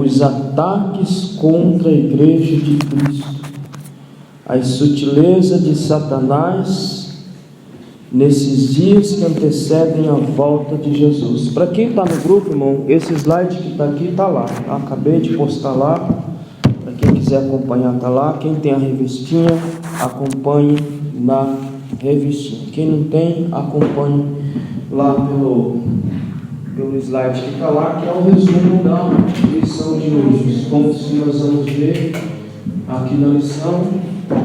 os ataques contra a igreja de Cristo, as sutilezas de Satanás nesses dias que antecedem a volta de Jesus. Para quem está no grupo, irmão, esse slide que está aqui está lá. Acabei de postar lá. Para quem quiser acompanhar, está lá. Quem tem a revistinha, acompanhe na revistinha. Quem não tem, acompanhe lá pelo slide que está lá, que é o resumo da lição de hoje. Os pontos que nós vamos ver aqui na lição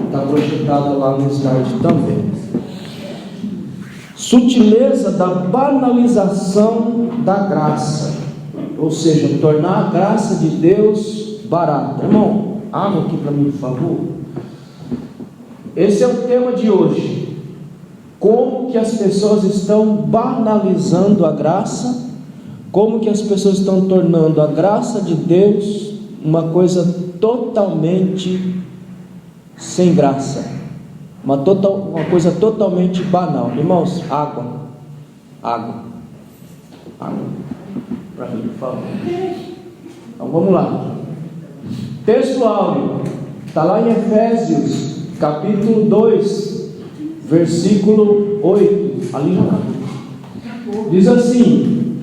está projetado lá no slide também. Sutileza da banalização da graça, ou seja, tornar a graça de Deus barata. Irmão, água aqui para mim, por favor. Esse é o tema de hoje. Como que as pessoas estão banalizando a graça? Como que as pessoas estão tornando a graça de Deus uma coisa totalmente sem graça, uma coisa totalmente banal. Irmãos, água para mim, por favor. Então vamos lá. Texto áureo está lá em Efésios capítulo 2 versículo 8, ali já diz assim: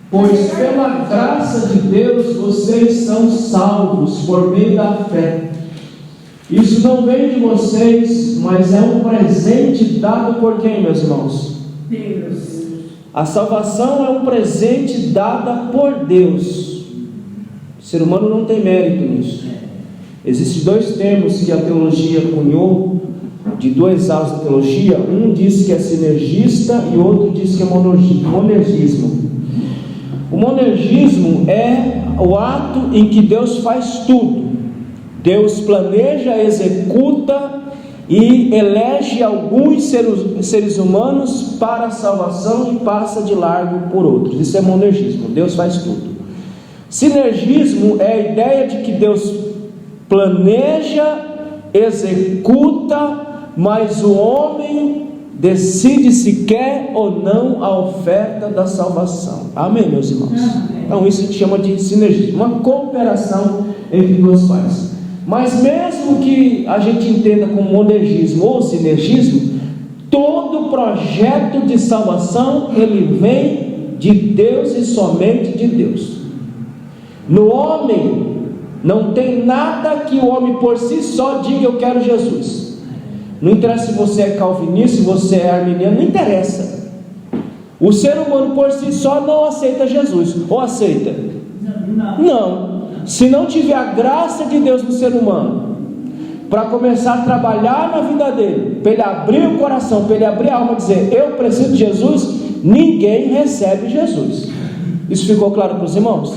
pois pela graça de Deus vocês são salvos por meio da fé. Isso não vem de vocês, mas é um presente dado por quem, meus irmãos? Deus. A salvação é um presente dado por Deus. O ser humano não tem mérito nisso. Existem dois termos que a teologia cunhou, de duas aulas da teologia. Um diz que é sinergista e outro diz que é monergismo. O monergismo é o ato em que Deus faz tudo. Deus planeja, executa e elege alguns seres humanos para a salvação e passa de largo por outros. Isso é monergismo, Deus faz tudo. Sinergismo é a ideia de que Deus planeja, executa, mas o homem decide se quer ou não a oferta da salvação. Amém, meus irmãos? Amém. Então isso se chama de sinergismo, uma cooperação entre duas partes. Mas mesmo que a gente entenda como monergismo ou sinergismo, todo projeto de salvação ele vem de Deus e somente de Deus. No homem não tem nada que o homem por si só diga eu quero Jesus. Não interessa se você é calvinista, se você é arminiano, não interessa. O ser humano por si só não aceita Jesus. Ou aceita? Não. Se não tiver a graça de Deus no ser humano, para começar a trabalhar na vida dele, para ele abrir o coração, para ele abrir a alma e dizer, eu preciso de Jesus, ninguém recebe Jesus. Isso ficou claro para os irmãos?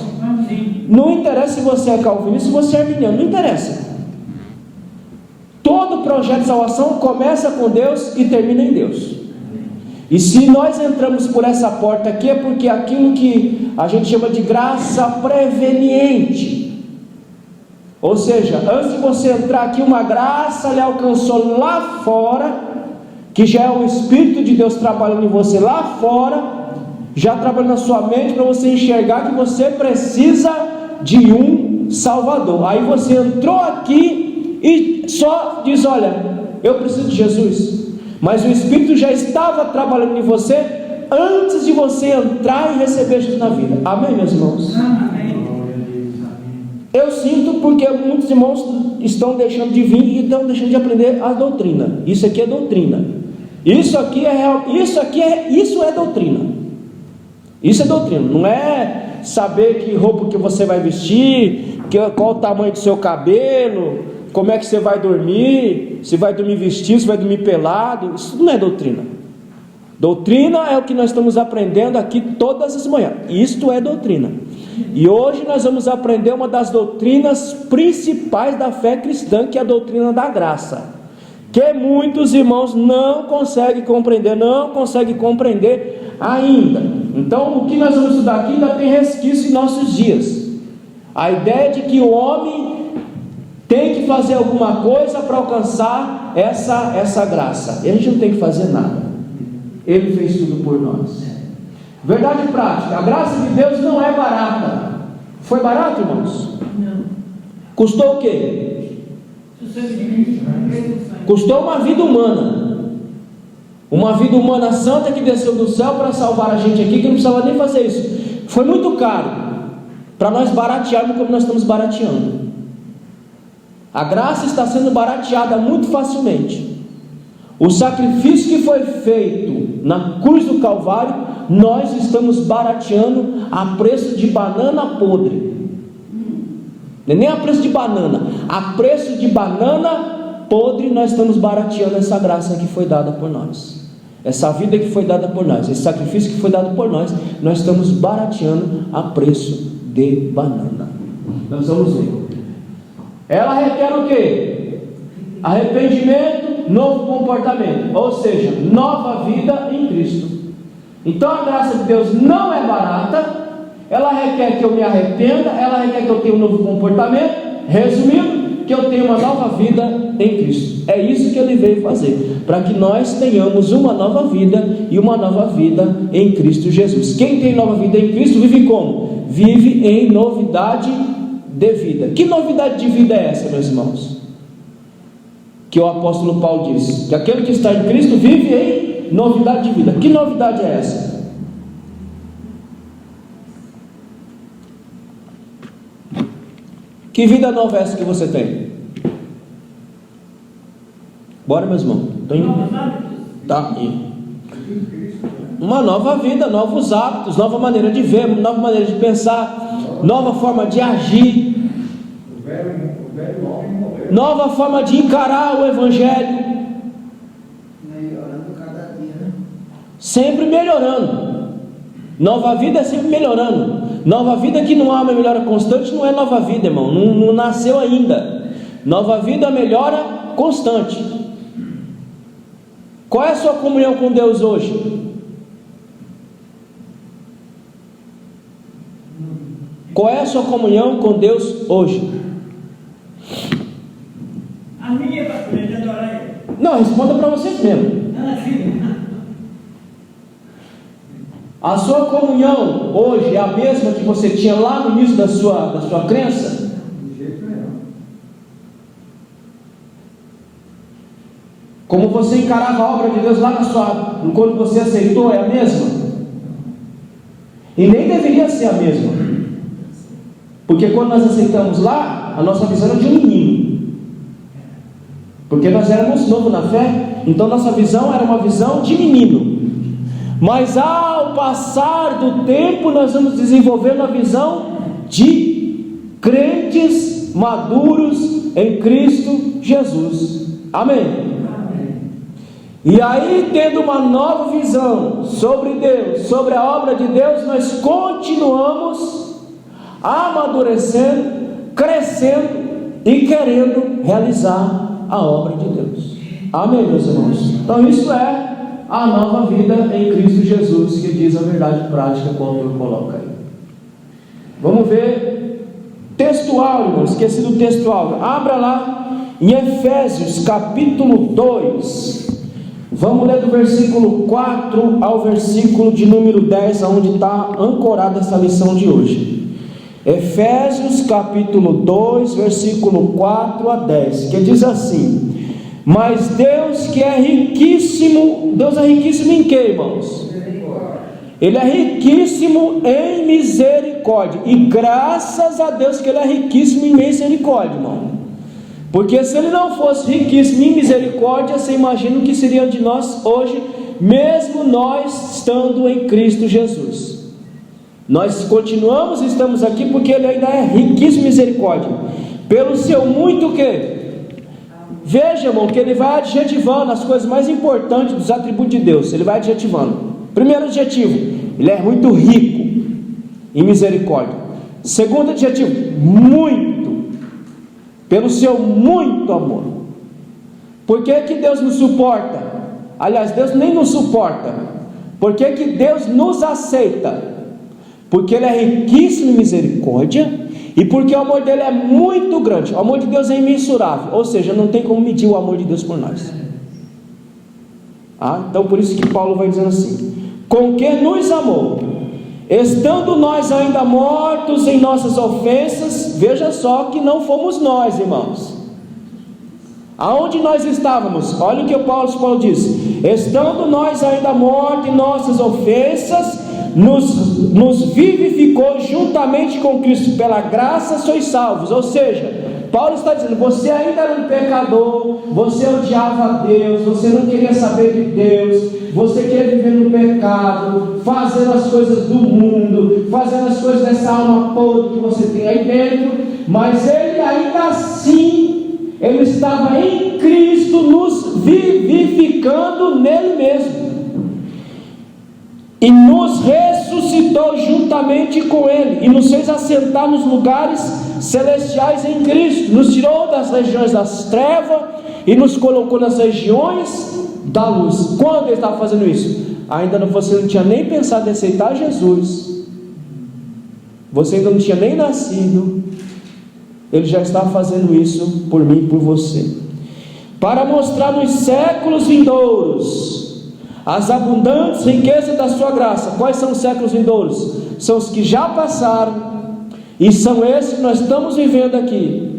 Não interessa se você é calvinista, se você é arminiano, não interessa. Todo projeto de salvação começa com Deus e termina em Deus. E se nós entramos por essa porta aqui, é porque aquilo que a gente chama de graça preveniente, ou seja, antes de você entrar aqui, uma graça lhe alcançou lá fora, que já é o Espírito de Deus trabalhando em você lá fora, já trabalhando na sua mente, para você enxergar que você precisa de um Salvador. Aí você entrou aqui e só diz, olha, eu preciso de Jesus. Mas o Espírito já estava trabalhando em você antes de você entrar e receber Jesus na vida. Amém, meus irmãos? Amém. Eu sinto porque muitos irmãos estão deixando de vir e estão deixando de aprender a doutrina. Isso aqui é doutrina. Isso aqui é real. Isso é doutrina. Isso é doutrina. Não é saber que roupa que você vai vestir, qual o tamanho do seu cabelo, como é que você vai dormir, se vai dormir vestido, se vai dormir pelado. Isso não é doutrina. Doutrina é o que nós estamos aprendendo aqui todas as manhãs. Isto é doutrina. E hoje nós vamos aprender uma das doutrinas principais da fé cristã, que é a doutrina da graça, que muitos irmãos não conseguem compreender ainda. Então o que nós vamos estudar aqui ainda tem resquício em nossos dias. A ideia de que o homem tem que fazer alguma coisa para alcançar essa graça. E a gente não tem que fazer nada. Ele fez tudo por nós. Verdade prática, a graça de Deus não é barata. Foi barato, irmãos? Custou o quê? Custou uma vida humana. Uma vida humana santa que desceu do céu para salvar a gente aqui, que não precisava nem fazer isso. Foi muito caro para nós baratearmos como nós estamos barateando. A graça está sendo barateada muito facilmente. O sacrifício que foi feito na cruz do Calvário, nós estamos barateando a preço de banana podre. Não é nem a preço de banana, a preço de banana podre nós estamos barateando essa graça que foi dada por nós. Essa vida que foi dada por nós, esse sacrifício que foi dado por nós estamos barateando a preço de banana. Nós vamos ver. Ela requer o quê? Arrependimento, novo comportamento, ou seja, nova vida em Cristo. Então a graça de Deus não é barata. Ela requer que eu me arrependa, ela requer que eu tenha um novo comportamento. Resumindo, que eu tenha uma nova vida em Cristo. É isso que Ele veio fazer, para que nós tenhamos uma nova vida, e uma nova vida em Cristo Jesus. Quem tem nova vida em Cristo vive como? Vive em novidade de vida. Que novidade de vida é essa, meus irmãos? Que o apóstolo Paulo diz, que aquele que está em Cristo vive em novidade de vida. Que novidade é essa? Que vida nova é essa que você tem? Bora, meus irmãos. Tá indo. Uma nova vida, novos hábitos, nova maneira de ver, nova maneira de pensar, nova forma de agir, nova forma de encarar o Evangelho. Melhorando cada dia. Sempre melhorando. Nova vida é sempre melhorando. Nova vida que não há uma melhora constante não é nova vida, irmão. Não nasceu ainda. Nova vida é melhora constante. Qual é a sua comunhão com Deus hoje? Qual é a sua comunhão com Deus hoje? A minha, pastor, de adorar Ele. Não, responda para vocês mesmo. A sua comunhão hoje é a mesma que você tinha lá no início da sua crença? De jeito nenhum. Como você encarava a obra de Deus lá quando você aceitou, é a mesma? E nem deveria ser a mesma. Porque quando nós aceitamos lá, a nossa visão era de um menino. Porque nós éramos novos na fé, então nossa visão era uma visão de menino. Mas ao passar do tempo, nós vamos desenvolvendo a visão de crentes maduros em Cristo Jesus. Amém? Amém. E aí, tendo uma nova visão sobre Deus, sobre a obra de Deus, nós continuamos amadurecendo, crescendo e querendo realizar a obra de Deus. Amém, meus irmãos? Então isso é a nova vida em Cristo Jesus, que diz a verdade prática, como eu coloco aí. Vamos ver textual, irmão, esqueci do textual. Abra lá em Efésios capítulo 2. Vamos ler do versículo 4 ao versículo de número 10, onde está ancorada essa lição de hoje. Efésios capítulo 2, versículo 4 a 10, que diz assim: mas Deus que é riquíssimo, Deus é riquíssimo em quê, irmãos? Ele é riquíssimo em misericórdia, e graças a Deus que Ele é riquíssimo em misericórdia, irmão. Porque se Ele não fosse riquíssimo em misericórdia, você imagina o que seria de nós hoje, mesmo nós estando em Cristo Jesus. Nós continuamos, estamos aqui porque Ele ainda é riquíssimo em misericórdia, pelo seu muito o quê? Veja, irmão, que ele vai adjetivando as coisas mais importantes dos atributos de Deus. Ele vai adjetivando. Primeiro adjetivo, Ele é muito rico em misericórdia. Segundo adjetivo, muito, pelo seu muito amor. Por que que Deus nos suporta? Aliás, Deus nem nos suporta. Por que que Deus nos aceita? Porque Ele é riquíssimo em misericórdia, e porque o amor dele é muito grande. O amor de Deus é imensurável, ou seja, não tem como medir o amor de Deus por nós. Então por isso que Paulo vai dizendo assim: com que nos amou estando nós ainda mortos em nossas ofensas, veja só que não fomos nós, irmãos. Aonde nós estávamos? Olha o que o Paulo diz: estando nós ainda mortos em nossas ofensas, nos vivificou juntamente com Cristo, pela graça sois salvos. Ou seja, Paulo está dizendo: você ainda era um pecador, você odiava a Deus, você não queria saber de Deus, você queria viver no pecado, fazendo as coisas do mundo, fazendo as coisas dessa alma podre que você tem aí dentro, mas ele ainda assim, ele estava em Cristo, nos vivificando nele mesmo, e nos ressuscitou juntamente com ele, e nos fez assentar nos lugares celestiais em Cristo, nos tirou das regiões das trevas e nos colocou nas regiões da luz. Quando ele estava fazendo isso? Ainda você não tinha nem pensado em aceitar Jesus, você ainda não tinha nem nascido, ele já estava fazendo isso por mim e por você, para mostrar nos séculos vindouros as abundantes riquezas da sua graça. Quais são os séculos vindouros? São os que já passaram, e são esses que nós estamos vivendo aqui,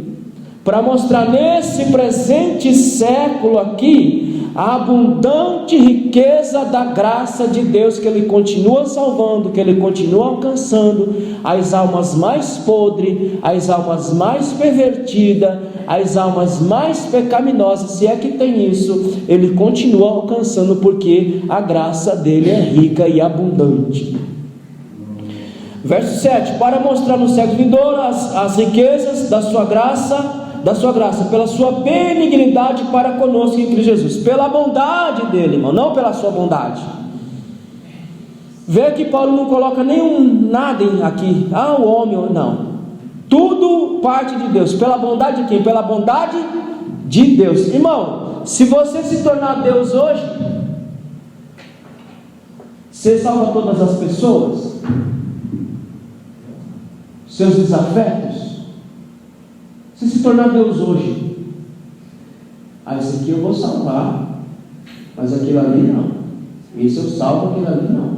para mostrar nesse presente século aqui a abundante riqueza da graça de Deus, que Ele continua salvando, que Ele continua alcançando as almas mais podres, as almas mais pervertidas, as almas mais pecaminosas, se é que tem isso. Ele continua alcançando, porque a graça dele é rica e abundante. Verso 7: para mostrar no século vindouro as riquezas da sua graça, pela sua benignidade para conosco em Cristo Jesus, pela bondade dele, irmão, não pela sua bondade. Vê que Paulo não coloca nada aqui, o homem, não, tudo parte de Deus. Pela bondade de quem? Pela bondade de Deus. Irmão, se você se tornar Deus hoje, você salva todas as pessoas, seus desafetos. Se tornar Deus hoje, esse aqui eu vou salvar, mas aquilo ali não, esse eu salvo, aquilo ali não.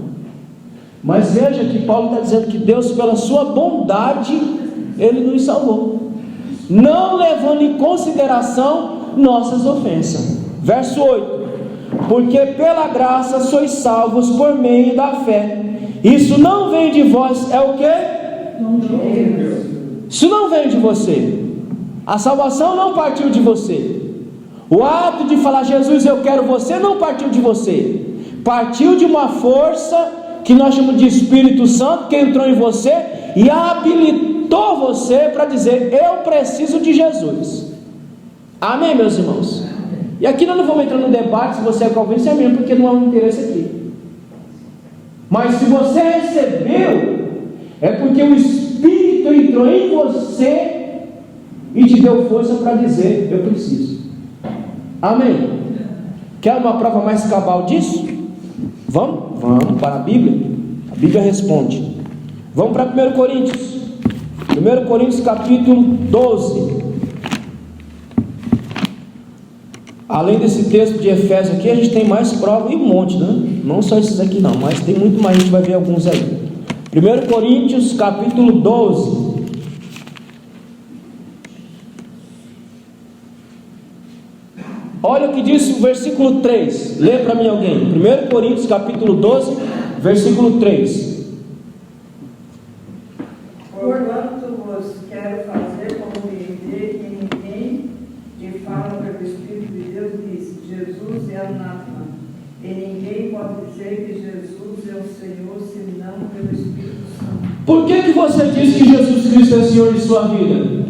Mas veja que Paulo está dizendo que Deus, pela sua bondade, Ele nos salvou, não levando em consideração nossas ofensas. Verso 8: porque pela graça sois salvos por meio da fé. Isso não vem de vós, é o que? Isso não vem de você. A salvação não partiu de você. O ato de falar Jesus eu quero você não partiu de você, partiu de uma força que nós chamamos de Espírito Santo, que entrou em você e habilitou você para dizer: eu preciso de Jesus. Amém, meus irmãos? E aqui nós não vamos entrar no debate se você é calvinista, se é mesmo, porque não há um interesse aqui. Mas se você recebeu, é porque o Espírito entrou em você e te deu força para dizer: eu preciso. Amém? Quer uma prova mais cabal disso? Vamos para a Bíblia. A Bíblia responde. Vamos para 1 Coríntios. 1 Coríntios capítulo 12. Além desse texto de Efésios aqui, a gente tem mais prova e um monte, né? Não só esses aqui não, mas tem muito mais, a gente vai ver alguns aí. 1 Coríntios capítulo 12. Olha o que diz o versículo 3. Lê para mim alguém. 1 Coríntios capítulo 12, versículo 3. Porquanto vos quero fazer compreender que ninguém que fala pelo Espírito de Deus diz: Jesus é anátema. E ninguém pode dizer que Jesus é o Senhor senão pelo Espírito Santo. Por que você diz que Jesus Cristo é Senhor de sua vida?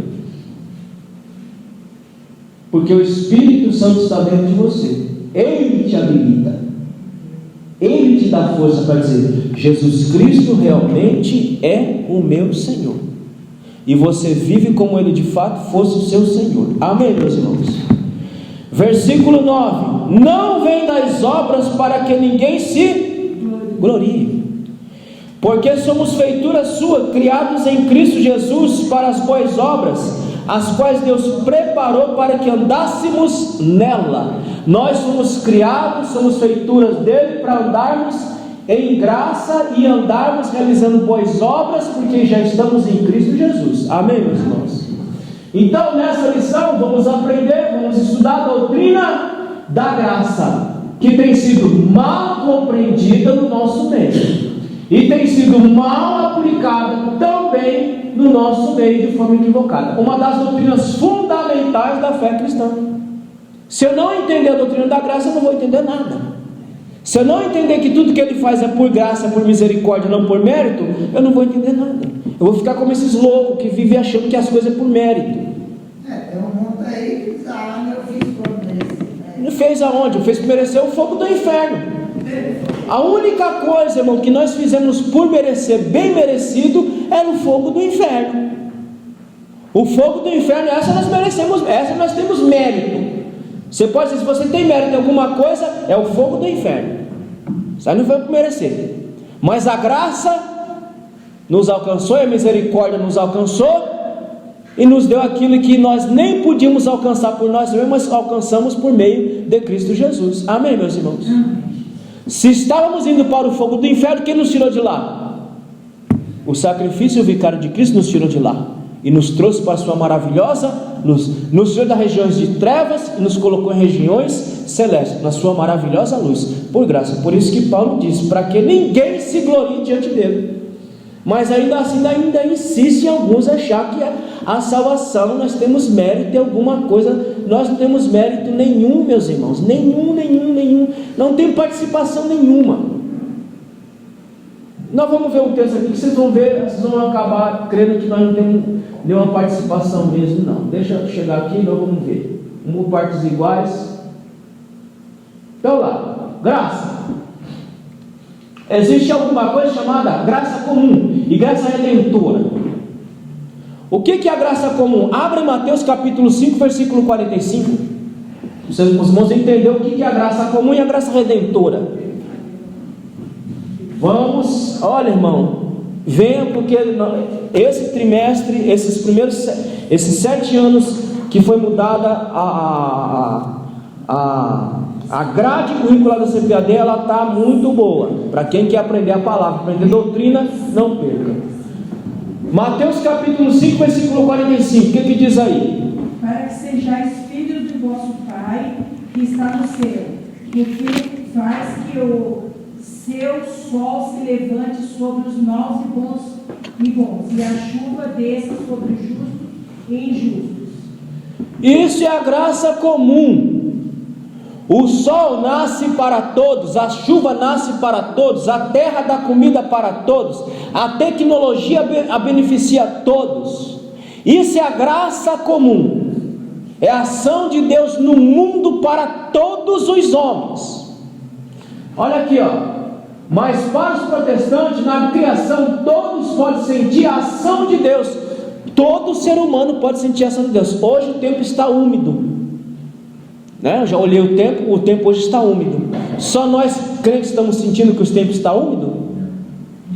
Porque o Espírito Santo está dentro de você. Ele te habilita, Ele te dá força para dizer: Jesus Cristo realmente é o meu Senhor, e você vive como Ele de fato fosse o seu Senhor. Amém, meus irmãos? Versículo 9: não vem das obras para que ninguém se glorie, porque somos feitura sua, criados em Cristo Jesus para as boas obras, as quais Deus preparou para que andássemos nela. Nós somos criados, somos feituras dele para andarmos em graça e andarmos realizando boas obras, porque já estamos em Cristo Jesus. Amém, meus irmãos? Então, nessa lição, vamos aprender, vamos estudar a doutrina da graça, que tem sido mal compreendida no nosso meio, e tem sido mal aplicada também no nosso meio de forma equivocada. Uma das doutrinas fundamentais da fé cristã. Se eu não entender a doutrina da graça, eu não vou entender nada. Se eu não entender que tudo que Ele faz é por graça, por misericórdia, não por mérito, eu não vou entender nada. Eu vou ficar como esses loucos que vivem achando que as coisas é por mérito. Tem um mundo aí que diz, eu fiz por merecer. Ele fez aonde? Fez por merecer o fogo do inferno. A única coisa, irmão, que nós fizemos por merecer, bem merecido, era o fogo do inferno. O fogo do inferno, essa nós merecemos, essa nós temos mérito. Você pode dizer, se você tem mérito em alguma coisa, é o fogo do inferno. Isso aí não foi por merecer. Mas a graça nos alcançou, e a misericórdia nos alcançou, e nos deu aquilo que nós nem podíamos alcançar por nós mesmos, mas alcançamos por meio de Cristo Jesus. Amém, meus irmãos? Se estávamos indo para o fogo do inferno, quem nos tirou de lá? O sacrifício e o vicário de Cristo nos tirou de lá e nos trouxe para a sua maravilhosa luz, nos tirou das regiões de trevas e nos colocou em regiões celestes, na sua maravilhosa luz, por graça. Por isso que Paulo diz, para que ninguém se glorie diante dele. Mas ainda assim, ainda insiste em alguns achar que a salvação, nós temos mérito em alguma coisa. Nós não temos mérito nenhum, meus irmãos, nenhum, não tem participação nenhuma. Nós vamos ver um texto aqui que vocês vão ver, vocês vão acabar crendo que nós não temos nenhuma participação mesmo. Não, deixa eu chegar aqui e nós vamos ver. Por partes iguais. Então lá, graça. Existe alguma coisa chamada graça comum e graça redentora. O que é a graça comum? Abra Mateus capítulo 5, versículo 45. Os irmãos entenderam o que é a graça comum e a graça redentora. Vamos, olha, irmão, venha, porque esse trimestre, esses 7 anos que foi mudada a grade curricular da CPAD, ela está muito boa. Para quem quer aprender a palavra, aprender doutrina, não perca. Mateus capítulo 5, versículo 45, o que diz aí? Para que sejais filhos de vosso Pai que está no céu, que faz que o seu sol se levante sobre os maus e bons, e a chuva desça sobre os justos e injustos. Isso é a graça comum. O sol nasce para todos, a chuva nasce para todos, a terra dá comida para todos, a tecnologia a beneficia a todos. Isso é a graça comum. É a ação de Deus no mundo para todos os homens. Olha aqui, ó. Mas para os protestantes, na criação, todos podem sentir a ação de Deus. Todo ser humano pode sentir a ação de Deus. Hoje o tempo está úmido, né? Eu já olhei o tempo hoje está úmido. Só nós crentes estamos sentindo que o tempo está úmido?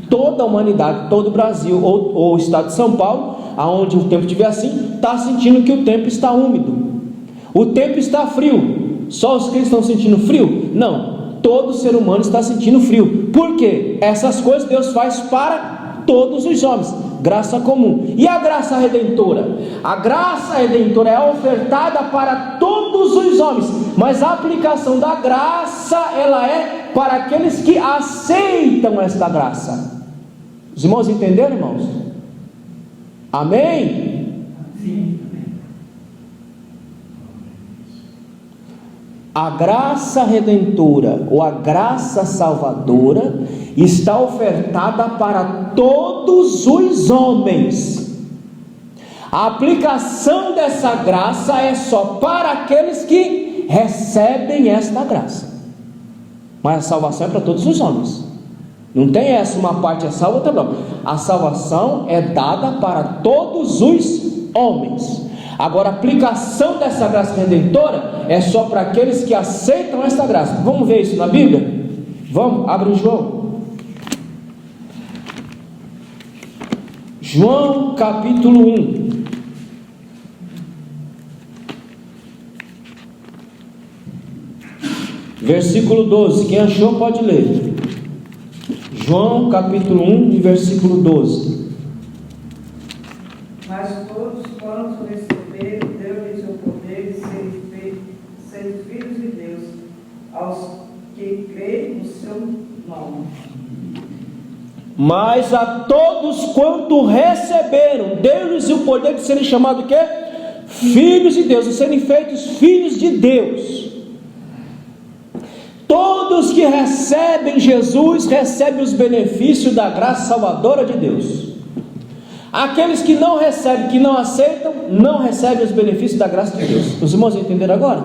Toda a humanidade, todo o Brasil ou o estado de São Paulo, aonde o tempo estiver assim, está sentindo que o tempo está úmido. O tempo está frio. Só os crentes estão sentindo frio? Não. Todo ser humano está sentindo frio. Por quê? Essas coisas Deus faz para todos os homens. Graça comum. E a graça redentora? A graça redentora é ofertada para todos os homens, mas a aplicação da graça, ela é para aqueles que aceitam esta graça. Os irmãos entenderam, irmãos? Amém? Sim. A graça redentora ou a graça salvadora está ofertada para todos os homens. A aplicação dessa graça é só para aqueles que recebem esta graça. Mas a salvação é para todos os homens. Não tem essa, uma parte é salva, outra não. A salvação é dada para todos os homens. Agora, a aplicação dessa graça redentora é só para aqueles que aceitam essa graça. Vamos ver isso na Bíblia? Vamos, abre João. João capítulo 1. Versículo 12. Quem achou pode ler. João capítulo 1, versículo 12. Mas todos quantos receberam, deu-lhes o poder de serem filhos de Deus, aos que creem no seu nome. Mas a todos quanto receberam, deu-lhes o poder de serem chamados o quê? Filhos de Deus, de serem feitos filhos de Deus. Todos que recebem Jesus, recebem os benefícios da graça salvadora de Deus. Aqueles que não recebem, que não aceitam, não recebem os benefícios da graça de Deus. Os irmãos entenderam agora?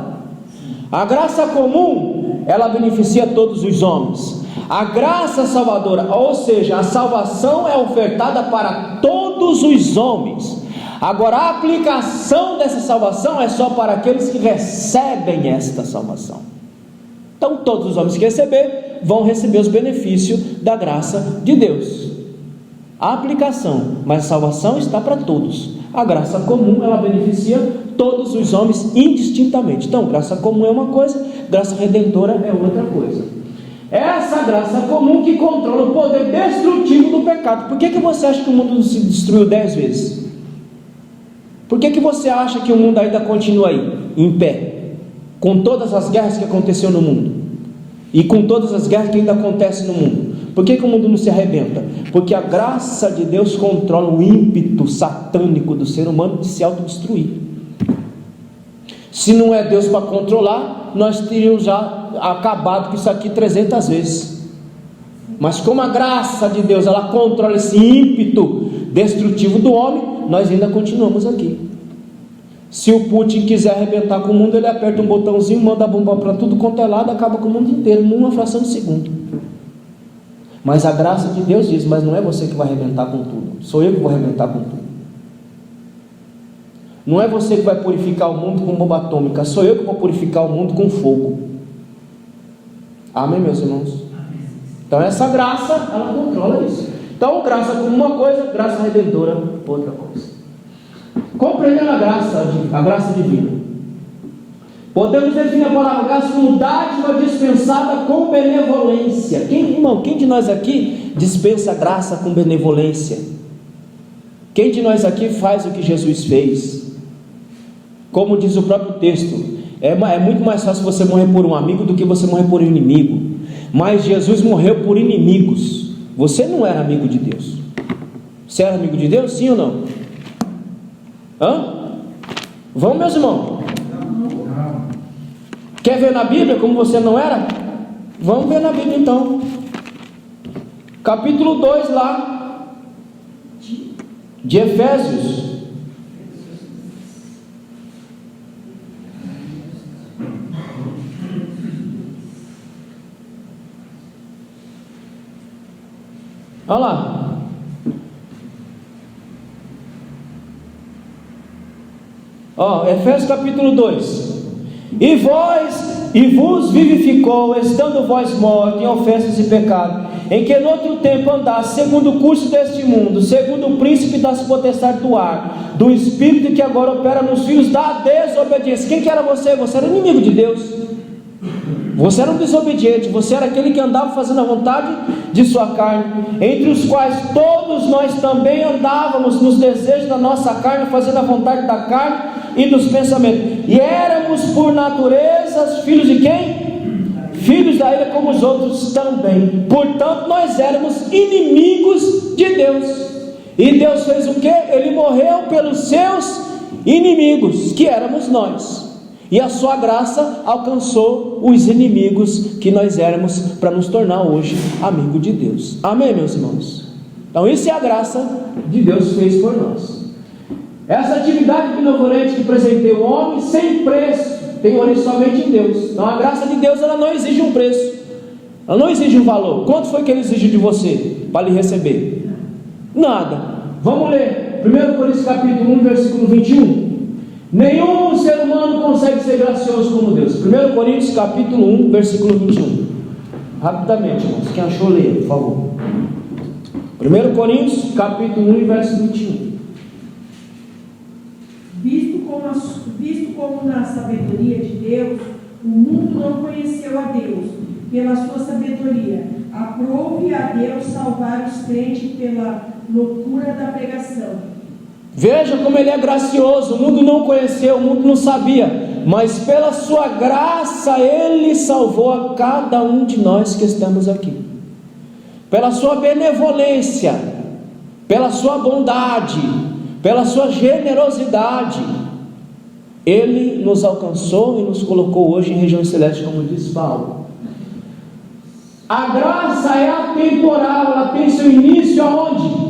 A graça comum, ela beneficia todos os homens. A graça salvadora, ou seja, a salvação é ofertada para todos os homens. Agora, a aplicação dessa salvação é só para aqueles que recebem esta salvação. Então, todos os homens que receber, vão receber os benefícios da graça de Deus. A aplicação, mas a salvação está para todos. A graça comum, ela beneficia todos os homens indistintamente. Então, graça comum é uma coisa, graça redentora é outra coisa. Essa graça comum que controla o poder destrutivo do pecado. Por que você acha que o mundo se destruiu 10 vezes? Por que você acha que o mundo ainda continua aí, em pé? Com todas as guerras que aconteceu no mundo, e com todas as guerras que ainda acontecem no mundo. Por que o mundo não se arrebenta? Porque a graça de Deus controla o ímpeto satânico do ser humano de se autodestruir. Se não é Deus para controlar, nós teríamos já acabado com isso aqui 300 vezes. Mas como a graça de Deus, ela controla esse ímpeto destrutivo do homem, nós ainda continuamos aqui. Se o Putin quiser arrebentar com o mundo, ele aperta um botãozinho, manda bomba para tudo quanto é lado, acaba com o mundo inteiro, numa fração de segundo. Mas a graça de Deus diz, mas não é você que vai arrebentar com tudo, sou eu que vou arrebentar com tudo. Não é você que vai purificar o mundo com bomba atômica, sou eu que vou purificar o mundo com fogo. Amém, meus irmãos? Então essa graça, ela controla isso. Então graça como uma coisa, graça redentora outra coisa. Compreendendo a graça divina, podemos definir a palavra graça como dádiva dispensada com benevolência. Quem de nós aqui dispensa graça com benevolência? Quem de nós aqui faz o que Jesus fez? Como diz o próprio texto, é muito mais fácil você morrer por um amigo do que você morrer por um inimigo. Mas Jesus morreu por inimigos. Você não era amigo de Deus. Você era amigo de Deus, sim ou não? Vamos, meus irmãos? Quer ver na Bíblia como você não era? Vamos ver na Bíblia então. Capítulo 2 lá de Efésios. Olha lá. Efésios capítulo 2. E vos vivificou, estando vós mortos em ofensas e pecado, em que no outro tempo andaste segundo o curso deste mundo, segundo o príncipe das potestades do ar, do espírito que agora opera nos filhos da desobediência. Quem que era você? Você era inimigo de Deus. Você era um desobediente, você era aquele que andava fazendo a vontade de sua carne, entre os quais todos nós também andávamos nos desejos da nossa carne, fazendo a vontade da carne e dos pensamentos, e éramos por natureza filhos de quem? Filhos da ira como os outros também. Portanto nós éramos inimigos de Deus, e Deus fez o que? Ele morreu pelos seus inimigos, que éramos nós. E a sua graça alcançou os inimigos que nós éramos, para nos tornar hoje amigo de Deus. Amém, meus irmãos? Então isso é a graça de Deus fez por nós. Essa atividade benevolente que presenteia o homem sem preço, tem origem somente em Deus. Então a graça de Deus, ela não exige um preço, ela não exige um valor. Quanto foi que ele exigiu de você para lhe receber? Nada. Vamos ler 1 Coríntios capítulo 1, versículo 21. Nenhum ser humano consegue ser gracioso como Deus. 1 Coríntios capítulo 1, versículo 21. Rapidamente, irmãos, quem achou, leia, por favor. 1 Coríntios capítulo 1, verso 21. Visto como na sabedoria de Deus, o mundo não conheceu a Deus pela sua sabedoria. Aprove a Deus salvar os crentes pela loucura da pregação. Veja como ele é gracioso. O mundo não conheceu, o mundo não sabia, mas pela sua graça ele salvou a cada um de nós que estamos aqui. Pela sua benevolência, pela sua bondade, pela sua generosidade, ele nos alcançou e nos colocou hoje em região celeste, como diz Paulo. A graça é atemporal, ela tem seu início aonde?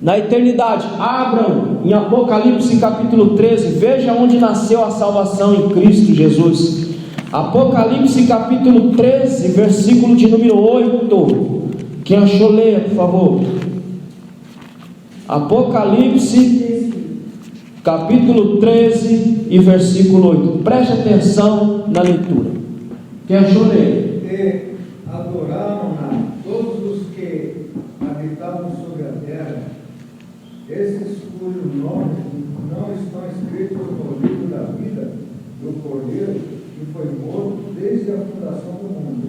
Na eternidade. Abram em Apocalipse capítulo 13, veja onde nasceu a salvação em Cristo Jesus. Apocalipse capítulo 13, versículo de número 8. Quem achou, leia, por favor. Apocalipse capítulo 13 e versículo 8. Preste atenção na leitura. Quem achou, leia. E adoraram-na todos os que habitavam sobre a terra, esses cujos nomes não estão escritos no livro da vida do Cordeiro, que foi morto desde a fundação do mundo.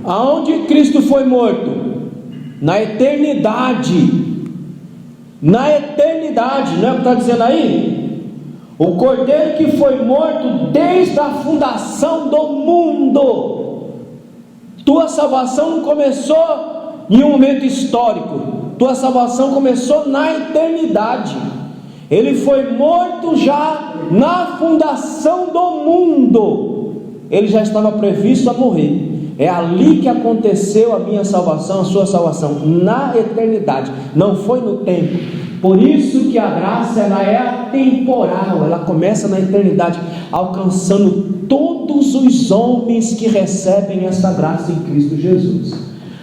Aonde Cristo foi morto? Na eternidade. Na eternidade, não é o que está dizendo aí? O Cordeiro que foi morto desde a fundação do mundo. Tua salvação não começou em um momento histórico. Tua salvação começou na eternidade. Ele foi morto já na fundação do mundo. Ele já estava previsto a morrer. É ali que aconteceu a minha salvação, a sua salvação, na eternidade. Não foi no tempo. Por isso que a graça, ela é atemporal. Ela começa na eternidade, alcançando todos os homens que recebem essa graça em Cristo Jesus.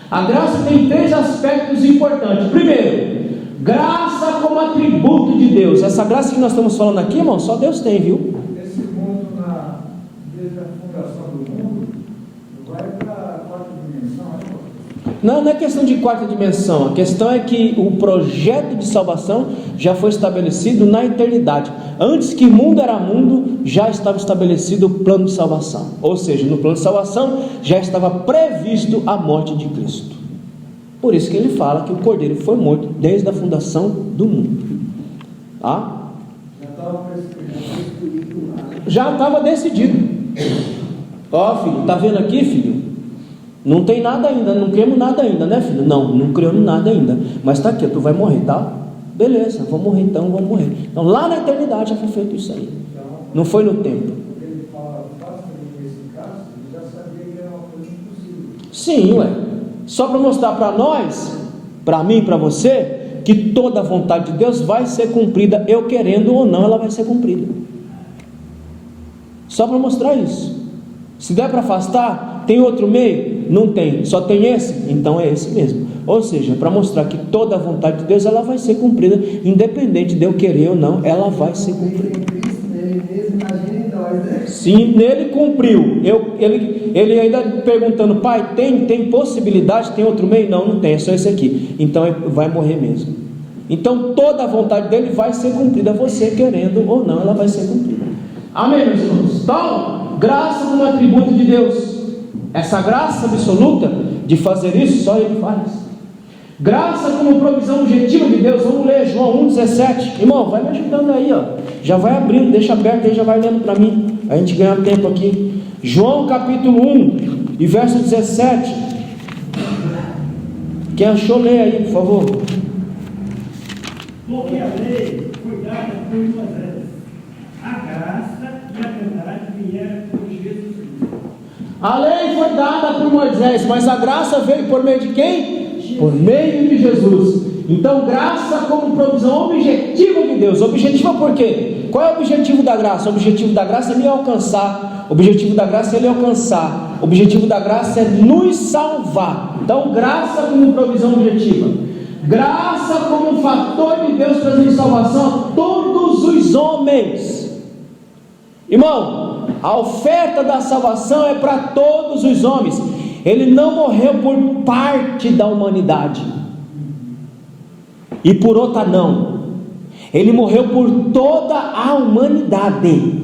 A graça tem três aspectos importantes. Primeiro, graça como atributo de Deus. Essa graça que nós estamos falando aqui, irmão, só Deus tem, viu? Esse mundo, desde a fundação do mundo, vai para a quarta dimensão, Não é questão de quarta dimensão. A questão é que o projeto de salvação já foi estabelecido na eternidade. Antes que mundo era mundo, já estava estabelecido o plano de salvação. Ou seja, no plano de salvação já estava previsto a morte de Cristo. Por isso que ele fala que o Cordeiro foi morto desde a fundação do mundo. Tá? Já estava decidido. Ó, filho, tá vendo aqui, filho? Não tem nada ainda, não criamos nada ainda, né, filho? Não criamos nada ainda. Mas tá aqui, tu vai morrer, tá? Beleza, vou morrer então, vou morrer. Então lá na eternidade já foi feito isso aí. Não foi no tempo. ele fala, faça esse caso, ele já sabia que era uma coisa impossível. Sim, ué. Só para mostrar para nós, para mim e para você, que toda a vontade de Deus vai ser cumprida, eu querendo ou não, ela vai ser cumprida. Só para mostrar isso. Se der para afastar, tem outro meio? Não tem. Só tem esse? Então é esse mesmo. Ou seja, para mostrar que toda a vontade de Deus, ela vai ser cumprida, independente de eu querer ou não, ela vai ser cumprida. Sim, nele cumpriu. Ele ainda perguntando, pai, tem possibilidade, tem outro meio? Não tem, é só esse aqui. Então vai morrer mesmo. Então toda a vontade dele vai ser cumprida, você querendo ou não, ela vai ser cumprida. Amém, meus irmãos? Então, graça como atributo de Deus. Essa graça absoluta de fazer isso, só ele faz. Graça como provisão objetiva de Deus. Vamos ler João 1,17. Irmão, vai me ajudando aí, ó. Já vai abrindo, deixa aberto aí, já vai lendo para mim. A gente ganha tempo aqui. João capítulo 1 e verso 17. Quem achou, lê aí, por favor. Porque a lei foi dada por Moisés, a graça e a verdade vieram por Jesus Cristo. A lei foi dada por Moisés, mas a graça veio por meio de quem? Por meio de Jesus. Então, graça como provisão objetiva de Deus. Objetiva por quê? Qual é o objetivo da graça? O objetivo da graça é me alcançar. O objetivo da graça é ele alcançar. O objetivo da graça é nos salvar. Então, graça como provisão objetiva. Graça como um fator de Deus trazendo salvação a todos os homens. Irmão, a oferta da salvação é para todos os homens. Ele não morreu por parte da humanidade e por outra não. Ele morreu por toda a humanidade.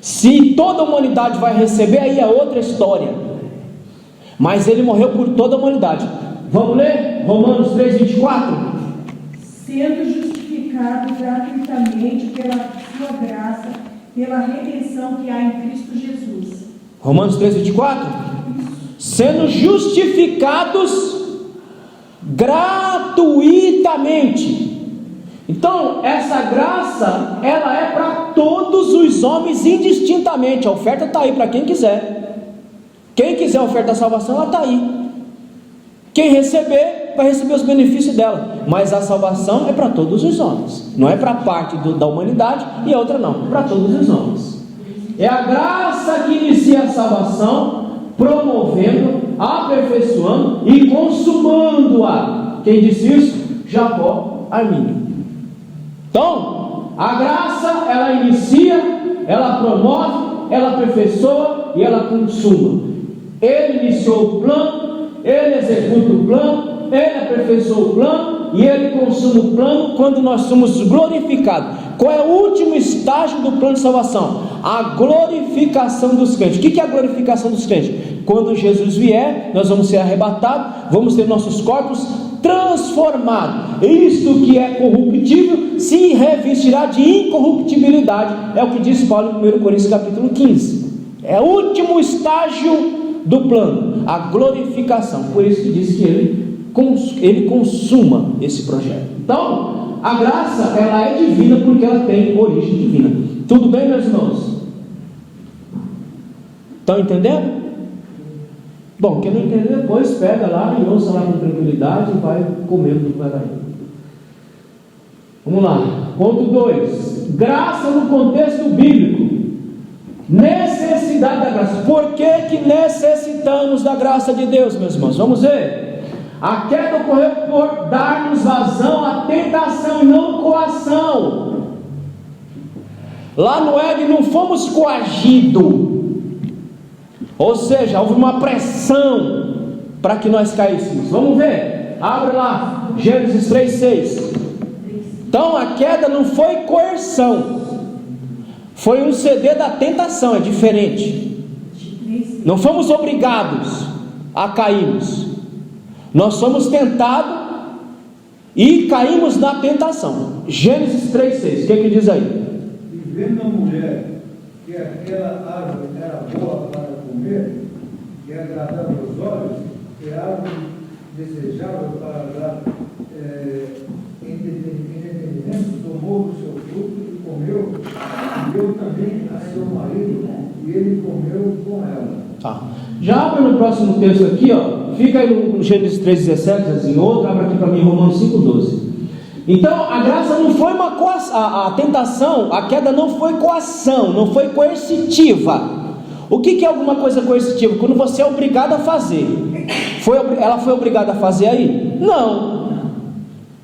Se toda a humanidade vai receber, aí é outra história. mas ele morreu por toda a humanidade. Vamos ler Romanos 3:24? Sendo justificado gratuitamente pela sua graça, pela redenção que há em Cristo Jesus. Romanos 3:24? Sendo justificados gratuitamente. Então, essa graça, ela é para todos os homens indistintamente. A oferta está aí para quem quiser. Quem quiser a oferta da salvação, ela está aí. Quem receber, vai receber os benefícios dela. Mas a salvação é para todos os homens. Não é para parte da humanidade e a outra não. É para todos os homens. É a graça que inicia a salvação, promovendo, aperfeiçoando e consumando-a. Quem disse isso? Jacó Armínio. Então, a graça, ela inicia, ela promove, ela aperfeiçoa e ela consuma. Ele iniciou o plano, ele executa o plano, ele aperfeiçoa o plano e ele consuma o plano quando nós somos glorificados. Qual é o último estágio do plano de salvação? A glorificação dos crentes. O que é a glorificação dos crentes? Quando Jesus vier, nós vamos ser arrebatados, vamos ter nossos corpos transformados. Isto que é corruptível se revestirá de incorruptibilidade. É o que diz Paulo em 1 Coríntios capítulo 15. É o último estágio do plano, a glorificação. Por isso que diz que ele consuma esse projeto. Então, a graça, ela é divina porque ela tem origem divina. Tudo bem, meus irmãos? Estão entendendo? Bom, quem não entender depois pega lá e ouça lá com tranquilidade e vai comendo devagarinho. Vamos lá, ponto 2. Graça no contexto bíblico. Necessidade da graça. Por que necessitamos da graça de Deus, meus irmãos? Vamos ver. A queda ocorreu por dar-nos vazão à tentação e não coação. Lá no Éden não fomos coagidos. Ou seja, houve uma pressão para que nós caíssemos. Vamos ver. Abre lá, Gênesis 3:6. Então a queda não foi coerção. Foi um ceder da tentação, é diferente. Não fomos obrigados a cairmos. Nós somos tentados e caímos na tentação. Gênesis 3:6, o que diz aí? E vendo a mulher que aquela árvore era boa para comer, que agradável aos olhos, que árvore desejável para dar entendimento, tomou do seu fruto e comeu, e deu também a seu marido, e ele comeu com ela. Tá. Já abre no próximo texto aqui, ó. Fica aí no Gênesis 3:17, assim, outro, abre aqui para mim Romanos 5:12. Então a graça não foi uma coação, a tentação, a queda não foi coação, não foi coercitiva. O que é alguma coisa coercitiva? Quando você é obrigado a fazer. Ela foi obrigada a fazer aí? Não.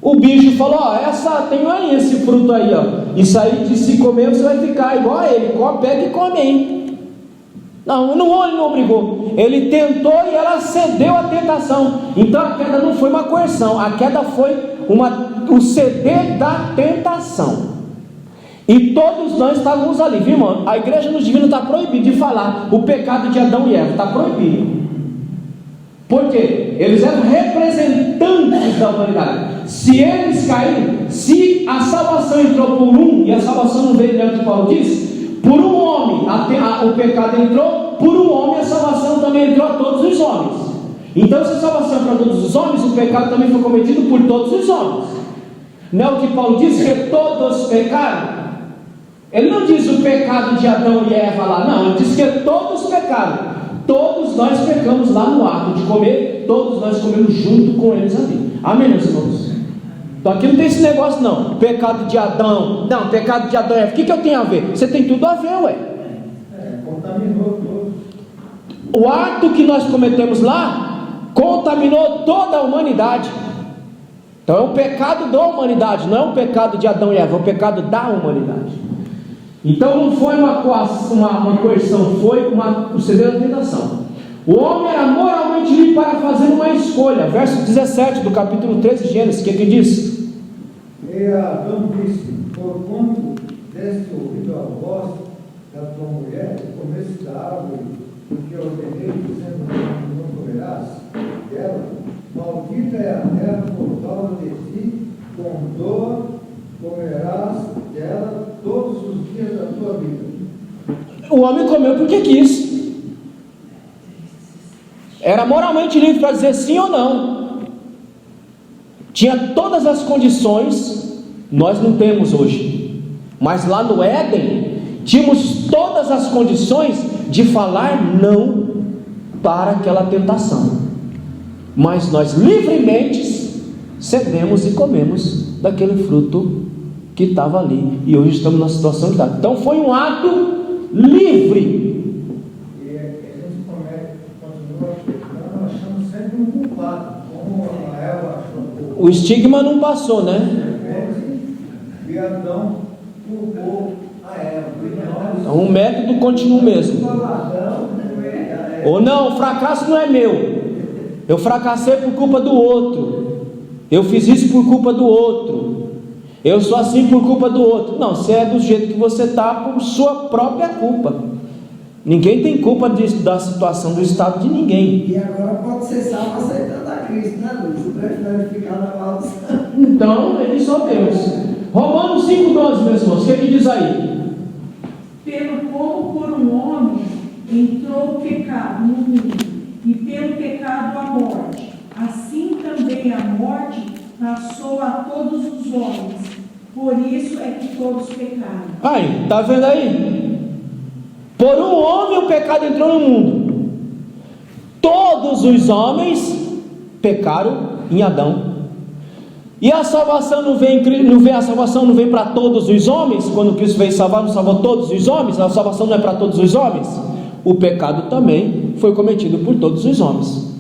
O bicho falou, ó, tem aí esse fruto aí, ó. Isso aí de se comer você vai ficar igual a ele. Pega e come aí. Não, ele não obrigou. Ele tentou e ela cedeu à tentação. Então a queda não foi uma coerção. A queda foi o ceder da tentação. E todos nós estávamos ali, viu, irmão? A igreja nos divina está proibida de falar o pecado de Adão e Eva. Está proibido. Por quê? Eles eram representantes da humanidade. Se eles caíram, se a salvação entrou por um, e a salvação não veio dentro do que Paulo diz, por um homem o pecado entrou, por um homem a salvação também entrou a todos os homens. Então, se a salvação é para todos os homens, o pecado também foi cometido por todos os homens. Não é o que Paulo diz, que todos pecaram? Ele não diz o pecado de Adão e Eva lá, não, ele diz que todos pecaram. Todos nós pecamos lá no ato de comer, todos nós comemos junto com eles ali. Amém, meus irmãos? Então aqui não tem esse negócio não, pecado de Adão, não, pecado de Adão e Eva, o que eu tenho a ver? Você tem tudo a ver, ué. Contaminou todo. O ato que nós cometemos lá, contaminou toda a humanidade. Então é o pecado da humanidade, não é o pecado de Adão e Eva, é o pecado da humanidade. Então não foi uma coerção, foi o ceder da tentação. O homem era moralmente livre para fazer uma escolha. Verso 17 do capítulo 13 de Gênesis, o que diz? E Adão disse, porquanto deste ouvido a voz da tua mulher, e comeste da árvore, porque ordenei, dizendo, não comerás, comerás dela, maldita é a terra por causa de ti, com dor comerás dela todos os dias da tua vida. O homem comeu porque quis. Era moralmente livre para dizer sim ou não. Tinha todas as condições, nós não temos hoje. Mas lá no Éden, tínhamos todas as condições de falar não para aquela tentação. Mas nós livremente cedemos e comemos daquele fruto que estava ali. E hoje estamos na situação que está. Então foi um ato livre. E a gente continua achando sempre um culpado, como a Eva achou. O estigma não passou, né? E Adão culpou a Eva. Então o método continua o mesmo. Ou não, o fracasso não é meu. Eu fracassei por culpa do outro. Eu fiz isso por culpa do outro. Eu sou assim por culpa do outro. Não, você é do jeito que você está por sua própria culpa. Ninguém tem culpa da situação, do estado de ninguém. E agora pode ser salvo aceitando a Cristo, né, Luiz? Você prefere ficar na maldição. Então, ele só Deus. Romanos 5,12, meus irmãos, o que diz aí? Pelo como por um homem entrou o pecado no mundo, e pelo pecado a morte, assim também a morte passou a todos os homens. Por isso é que todos pecaram. Aí, tá vendo aí? Por um homem o pecado entrou no mundo. Todos os homens pecaram em Adão. E a salvação a salvação não vem para todos os homens. Quando Cristo veio salvar, não salvou todos os homens. A salvação não é para todos os homens. O pecado também foi cometido por todos os homens.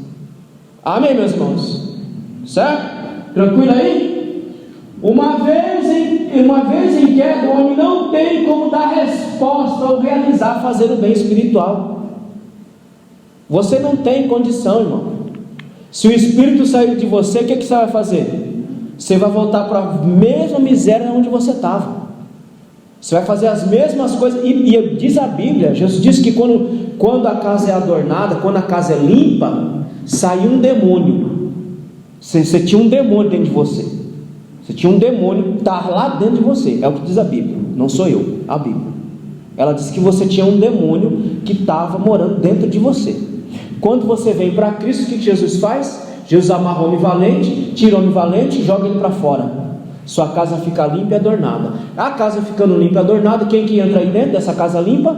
Amém, meus irmãos? Certo? Tranquilo aí? Uma vez em queda, o homem não tem como dar resposta ou realizar, fazer o bem espiritual. Você não tem condição, irmão. Se o espírito sair de você, o que você vai fazer? Você vai voltar para a mesma miséria onde você estava. Você vai fazer as mesmas coisas. E diz a Bíblia, Jesus disse que quando a casa é adornada, quando a casa é limpa, sai um demônio. Você tinha um demônio dentro de você. Você tinha um demônio que estava lá dentro de você. É o que diz a Bíblia, não sou eu, a Bíblia. Ela diz que você tinha um demônio que estava morando dentro de você. Quando você vem para Cristo, o que Jesus faz? Jesus amarra o homem valente, tira o homem valente e joga ele para fora. Sua casa fica limpa e adornada. A casa ficando limpa e adornada, quem que entra aí dentro dessa casa limpa?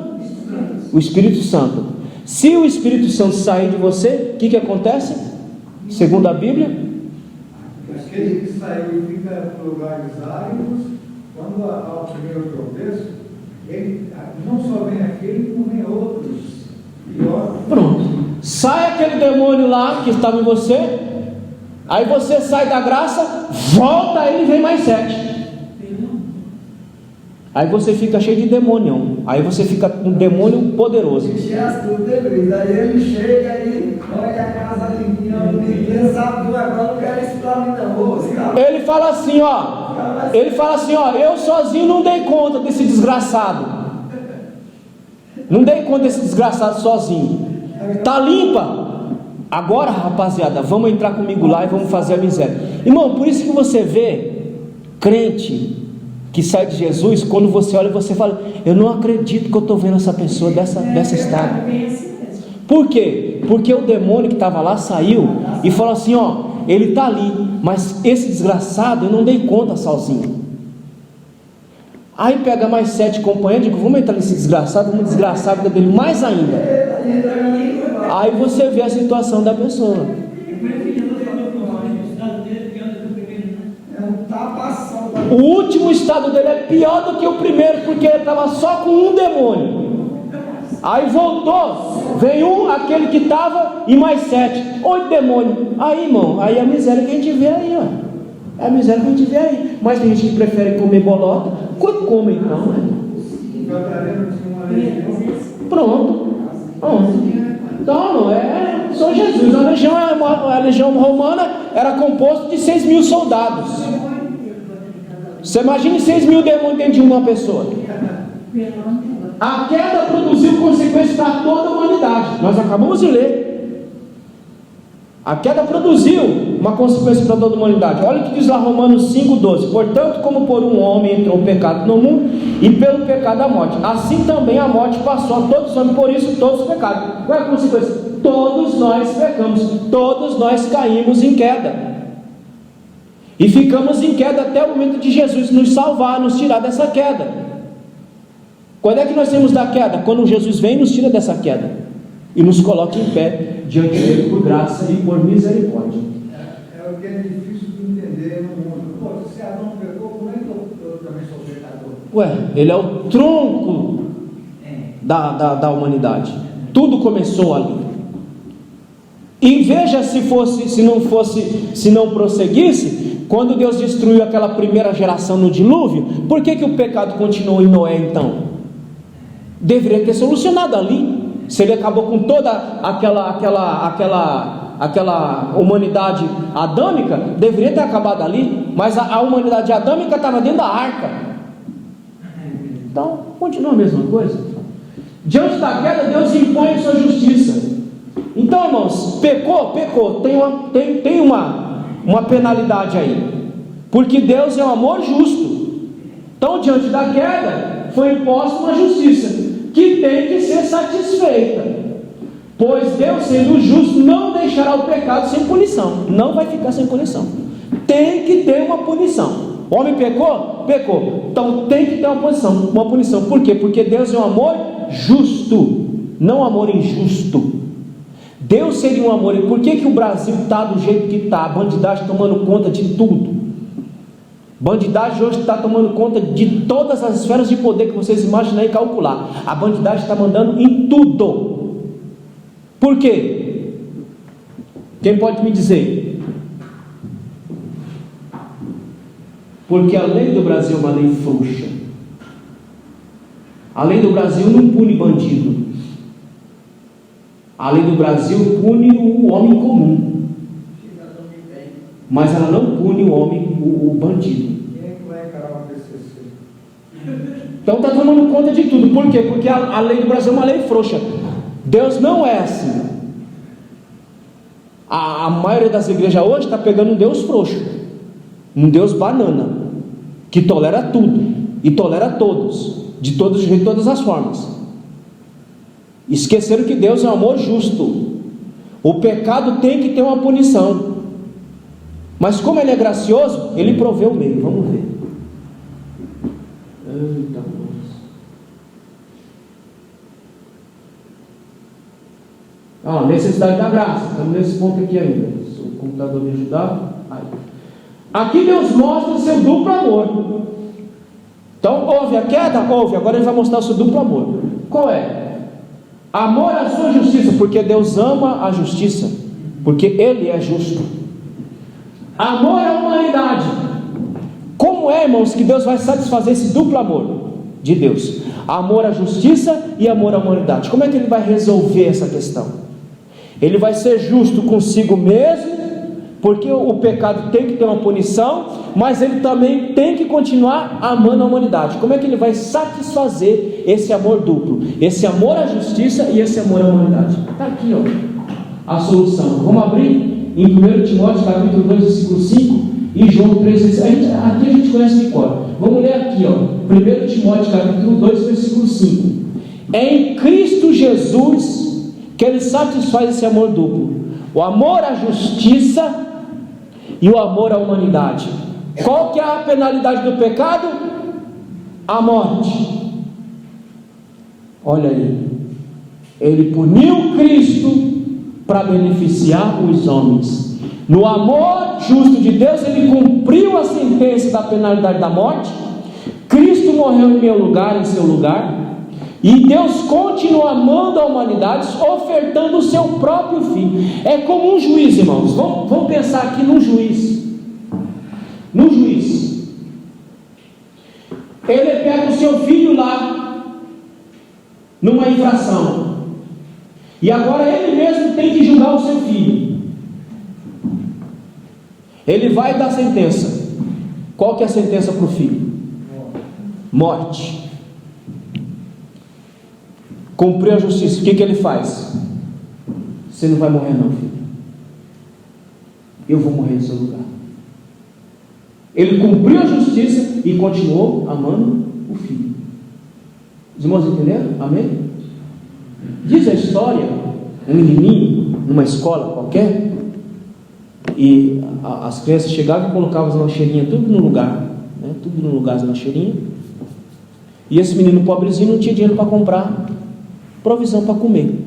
O Espírito Santo. Se o Espírito Santo sair de você, o que acontece? Segundo a Bíblia, aquele que saiu e fica em lugares áridos, quando há o primeiro tropeço, ele não só vem aquele, como vem outros. Pior. Pronto. Sai aquele demônio lá que estava em você. Aí você sai da graça, volta aí e vem mais 7. Aí você fica cheio de demônio. Aí você fica um demônio poderoso. Aí ele chega aí, olha a casa limpinha, bonitinha, sabe do agora, não quero isso pra mim não. Ele fala assim, ó. Eu sozinho não dei conta desse desgraçado. Não dei conta desse desgraçado sozinho. Tá limpa? Agora, rapaziada, vamos entrar comigo lá e vamos fazer a miséria. Irmão, por isso que você vê crente que sai de Jesus, quando você olha, você fala: eu não acredito que eu estou vendo essa pessoa dessa estado. Por quê? Porque o demônio que estava lá saiu e falou assim: ó, ele está ali, mas esse desgraçado eu não dei conta sozinho. Aí pega mais 7 companheiros e diz: vamos entrar nesse desgraçado, vamos desgraçar a vida dele mais ainda. Aí você vê a situação da pessoa. O último estado dele é pior do que o primeiro, porque ele estava só com um demônio. Aí voltou, veio aquele que estava e mais 7, 8 demônios. Aí, irmão, aí a miséria que a gente vê aí, ó. É a miséria que a gente vê aí. Mas tem gente que prefere comer bolota. Quanto come então, né? Pronto. Então, só Jesus. A legião romana era composta de 6.000 soldados. Você imagine 6.000 demônios dentro de uma pessoa. A queda produziu consequências para toda a humanidade. Nós acabamos de ler. A queda produziu uma consequência para toda a humanidade. Olha o que diz lá Romanos 5,12: portanto, como por um homem entrou o pecado no mundo, e pelo pecado a morte, assim também a morte passou a todos os homens, por isso todos pecaram. Qual é a consequência? Todos nós pecamos, todos nós caímos em queda. E ficamos em queda até o momento de Jesus nos salvar, nos tirar dessa queda. Quando é que nós temos da queda? Quando Jesus vem e nos tira dessa queda e nos coloca em pé diante dele por graça e por misericórdia. É o que é difícil de entender no mundo. Pô, se Adão pecou, como é que eu também sou pecador? Ué, ele é o tronco da humanidade. Tudo começou ali. E veja se não prosseguisse, quando Deus destruiu aquela primeira geração no dilúvio, por que o pecado continuou em Noé então? Deveria ter solucionado ali. Se ele acabou com toda aquela humanidade adâmica, deveria ter acabado ali. Mas a humanidade adâmica estava dentro da arca. Então, continua a mesma coisa. Diante da queda, Deus impõe sua justiça. Então, irmãos, pecou, tem uma penalidade aí, porque Deus é um amor justo. Então, diante da queda, foi imposta uma justiça que tem que ser satisfeita, pois Deus, sendo justo, não deixará o pecado sem punição. Não vai ficar sem punição. Tem que ter uma punição. O homem pecou? Pecou. Então tem que ter uma punição. Por quê? Porque Deus é um amor justo, não um amor injusto. Deus seria um amor. E por que o Brasil está do jeito que está? A bandidagem tomando conta de tudo. Bandidagem hoje está tomando conta de todas as esferas de poder que vocês imaginam e calcular. A bandidagem está mandando em tudo. Por quê? Quem pode me dizer? Porque a lei do Brasil é uma lei frouxa. A lei do Brasil não pune bandido. A lei do Brasil pune o homem comum, mas ela não pune o bandido. Quem é que vai encarar o PCC? Então está tomando conta de tudo. Por quê? Porque a lei do Brasil é uma lei frouxa. Deus não é assim. A maioria das igrejas hoje está pegando um Deus frouxo, um Deus banana, que tolera tudo e tolera todos, de todos os jeitos, de todas as formas. Esqueceram que Deus é um amor justo. O pecado tem que ter uma punição, mas como Ele é gracioso, Ele provê o meio. Vamos ver. Eita, necessidade da graça. Estamos nesse ponto aqui ainda. Se o computador me ajudar. Aí. Aqui Deus mostra o seu duplo amor. Então houve a queda? Houve. Agora Ele vai mostrar o seu duplo amor. Qual é? Amor à sua justiça, porque Deus ama a justiça, porque Ele é justo. Amor à humanidade. Como é, irmãos, que Deus vai satisfazer esse duplo amor de Deus? Amor à justiça e amor à humanidade. Como é que Ele vai resolver essa questão? Ele vai ser justo consigo mesmo, porque o pecado tem que ter uma punição, mas Ele também tem que continuar amando a humanidade. Como é que Ele vai satisfazer esse amor duplo? Esse amor à justiça e esse amor à humanidade. Está aqui, a solução. Vamos abrir em 1 Timóteo capítulo 2, versículo 5 e João 3, aqui a gente conhece de cor. Vamos ler aqui, 1 Timóteo capítulo 2, versículo 5. É em Cristo Jesus que Ele satisfaz esse amor duplo, o amor à justiça e o amor à humanidade. Qual que é a penalidade do pecado? A morte. Olha aí, Ele puniu Cristo para beneficiar os homens. No amor justo de Deus, Ele cumpriu a sentença da penalidade da morte. Cristo morreu em meu lugar, em seu lugar, e Deus continua amando a humanidade, ofertando o seu próprio filho. É como um juiz, irmãos. Vamos pensar aqui num juiz. No juiz, ele pega o seu filho lá numa infração, e agora ele mesmo tem que julgar o seu filho. Ele vai dar sentença. Qual que é a sentença para o filho? Morte. Cumpriu a justiça. O que ele faz? Você não vai morrer não, filho. eu vou morrer no seu lugar. Ele cumpriu a justiça e continuou amando o Filho. Os irmãos entenderam? Amém? Diz a história, um menininho, numa escola qualquer, e as crianças chegavam e colocavam as lancheirinhas tudo no lugar, né? Tudo no lugar, as lancheirinhas. E esse menino pobrezinho não tinha dinheiro para comprar provisão para comer.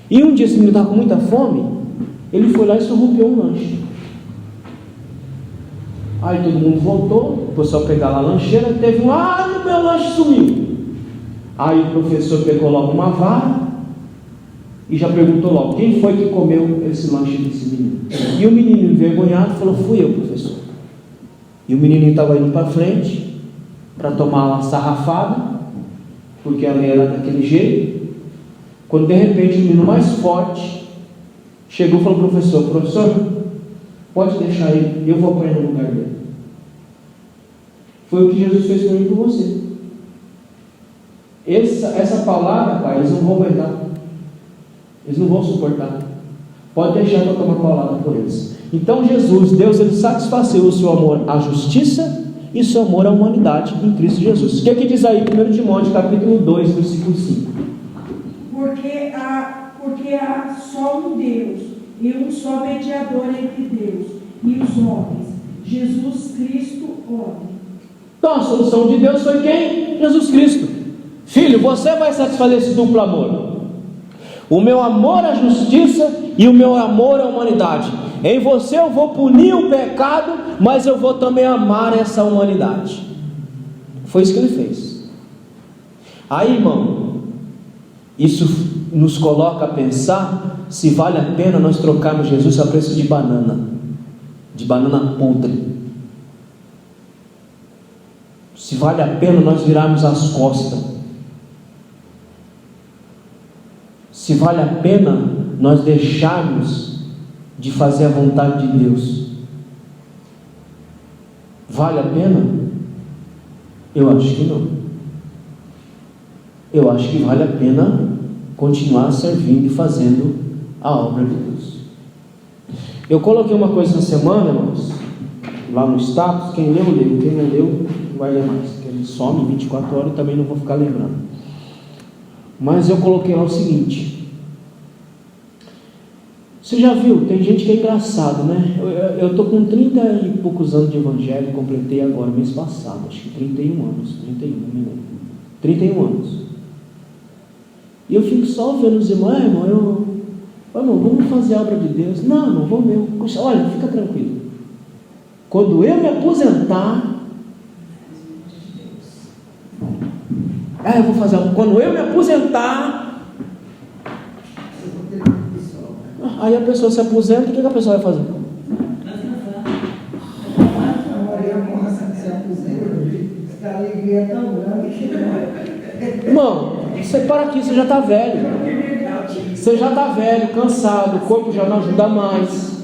E um dia esse menino estava com muita fome, ele foi lá e surrupiou um lanche. Aí todo mundo voltou, o pessoal pegar lá a lancheira, teve um, o meu lanche sumiu. Aí o professor pegou logo uma vara e já perguntou logo, quem foi que comeu esse lanche desse menino? E o menino envergonhado falou, fui eu, professor. E o menino estava indo para frente para tomar uma sarrafada, porque a lei era daquele jeito, quando de repente o menino mais forte chegou e falou, professor, pode deixar ele, eu vou apanhar no lugar dele. Foi o que Jesus fez por mim e por você. Essa palavra, pai, eles não vão aguentar. Eles não vão suportar. Pode deixar que eu tome a palavra por eles. Então Deus, ele satisfazeu o seu amor à justiça e o seu amor à humanidade em Cristo Jesus. O que é que diz aí, 1 Timóteo, capítulo 2, versículo 5? Porque há só um Deus e um só mediador entre Deus e os homens, Jesus Cristo, homem. Então a solução de Deus foi quem? Jesus Cristo. Filho, você vai satisfazer esse duplo amor. O meu amor à justiça e o meu amor à humanidade. Em você eu vou punir o pecado, mas eu vou também amar essa humanidade. Foi isso que ele fez. Aí, irmão, isso nos coloca a pensar se vale a pena nós trocarmos Jesus a preço de banana podre. Se vale a pena nós virarmos as costas. Se vale a pena nós deixarmos de fazer a vontade de Deus. Vale a pena? Eu acho que não. Eu acho que vale a pena continuar servindo e fazendo a obra de Deus. Eu coloquei uma coisa essa semana, irmãos, lá no status. Quem leu, leu. Quem não leu, vai ler mais, porque ele some 24 horas e também não vou ficar lembrando. Mas eu coloquei lá o seguinte: você já viu, tem gente que é engraçado, né? Eu estou com 30 e poucos anos de evangelho, completei agora, mês passado, acho que 31 anos, 31 anos. E eu fico só vendo os irmãos, irmão, vamos fazer a obra de Deus. Não, irmão, vamos mesmo. Olha, fica tranquilo. Quando eu me aposentar, eu vou fazer. Quando eu me aposentar, aí a pessoa se aposenta, o que a pessoa vai fazer? Essa alegria é tão grande. Irmão, você para aqui, você já está velho. Você já está velho, cansado, o corpo já não ajuda mais.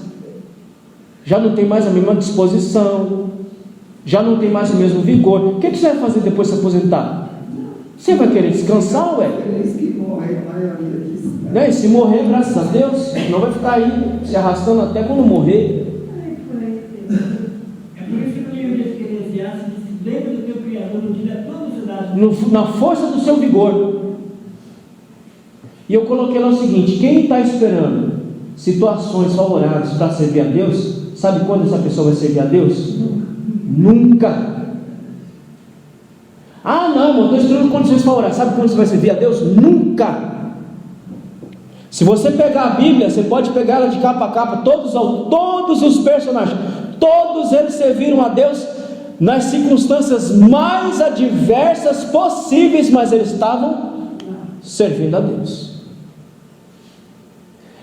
Já não tem mais a mesma disposição. Já não tem mais o mesmo vigor. O que você vai fazer depois de se aposentar? Você vai querer descansar, ué? Né? E se morrer, graças a Deus, não vai ficar aí se arrastando até quando morrer. É por isso que o livro de Eclesiastes diz: lembra do teu Criador no dia da tua mocidade. Na força do seu vigor. E eu coloquei lá o seguinte: quem está esperando situações favoráveis para servir a Deus, sabe quando essa pessoa vai servir a Deus? Nunca. Não, irmão, estou esperando condições favoráveis. Sabe quando você vai servir a Deus? Nunca. Se você pegar a Bíblia, você pode pegar ela de capa a capa, todos os personagens, todos eles serviram a Deus nas circunstâncias mais adversas possíveis, mas eles estavam servindo a Deus.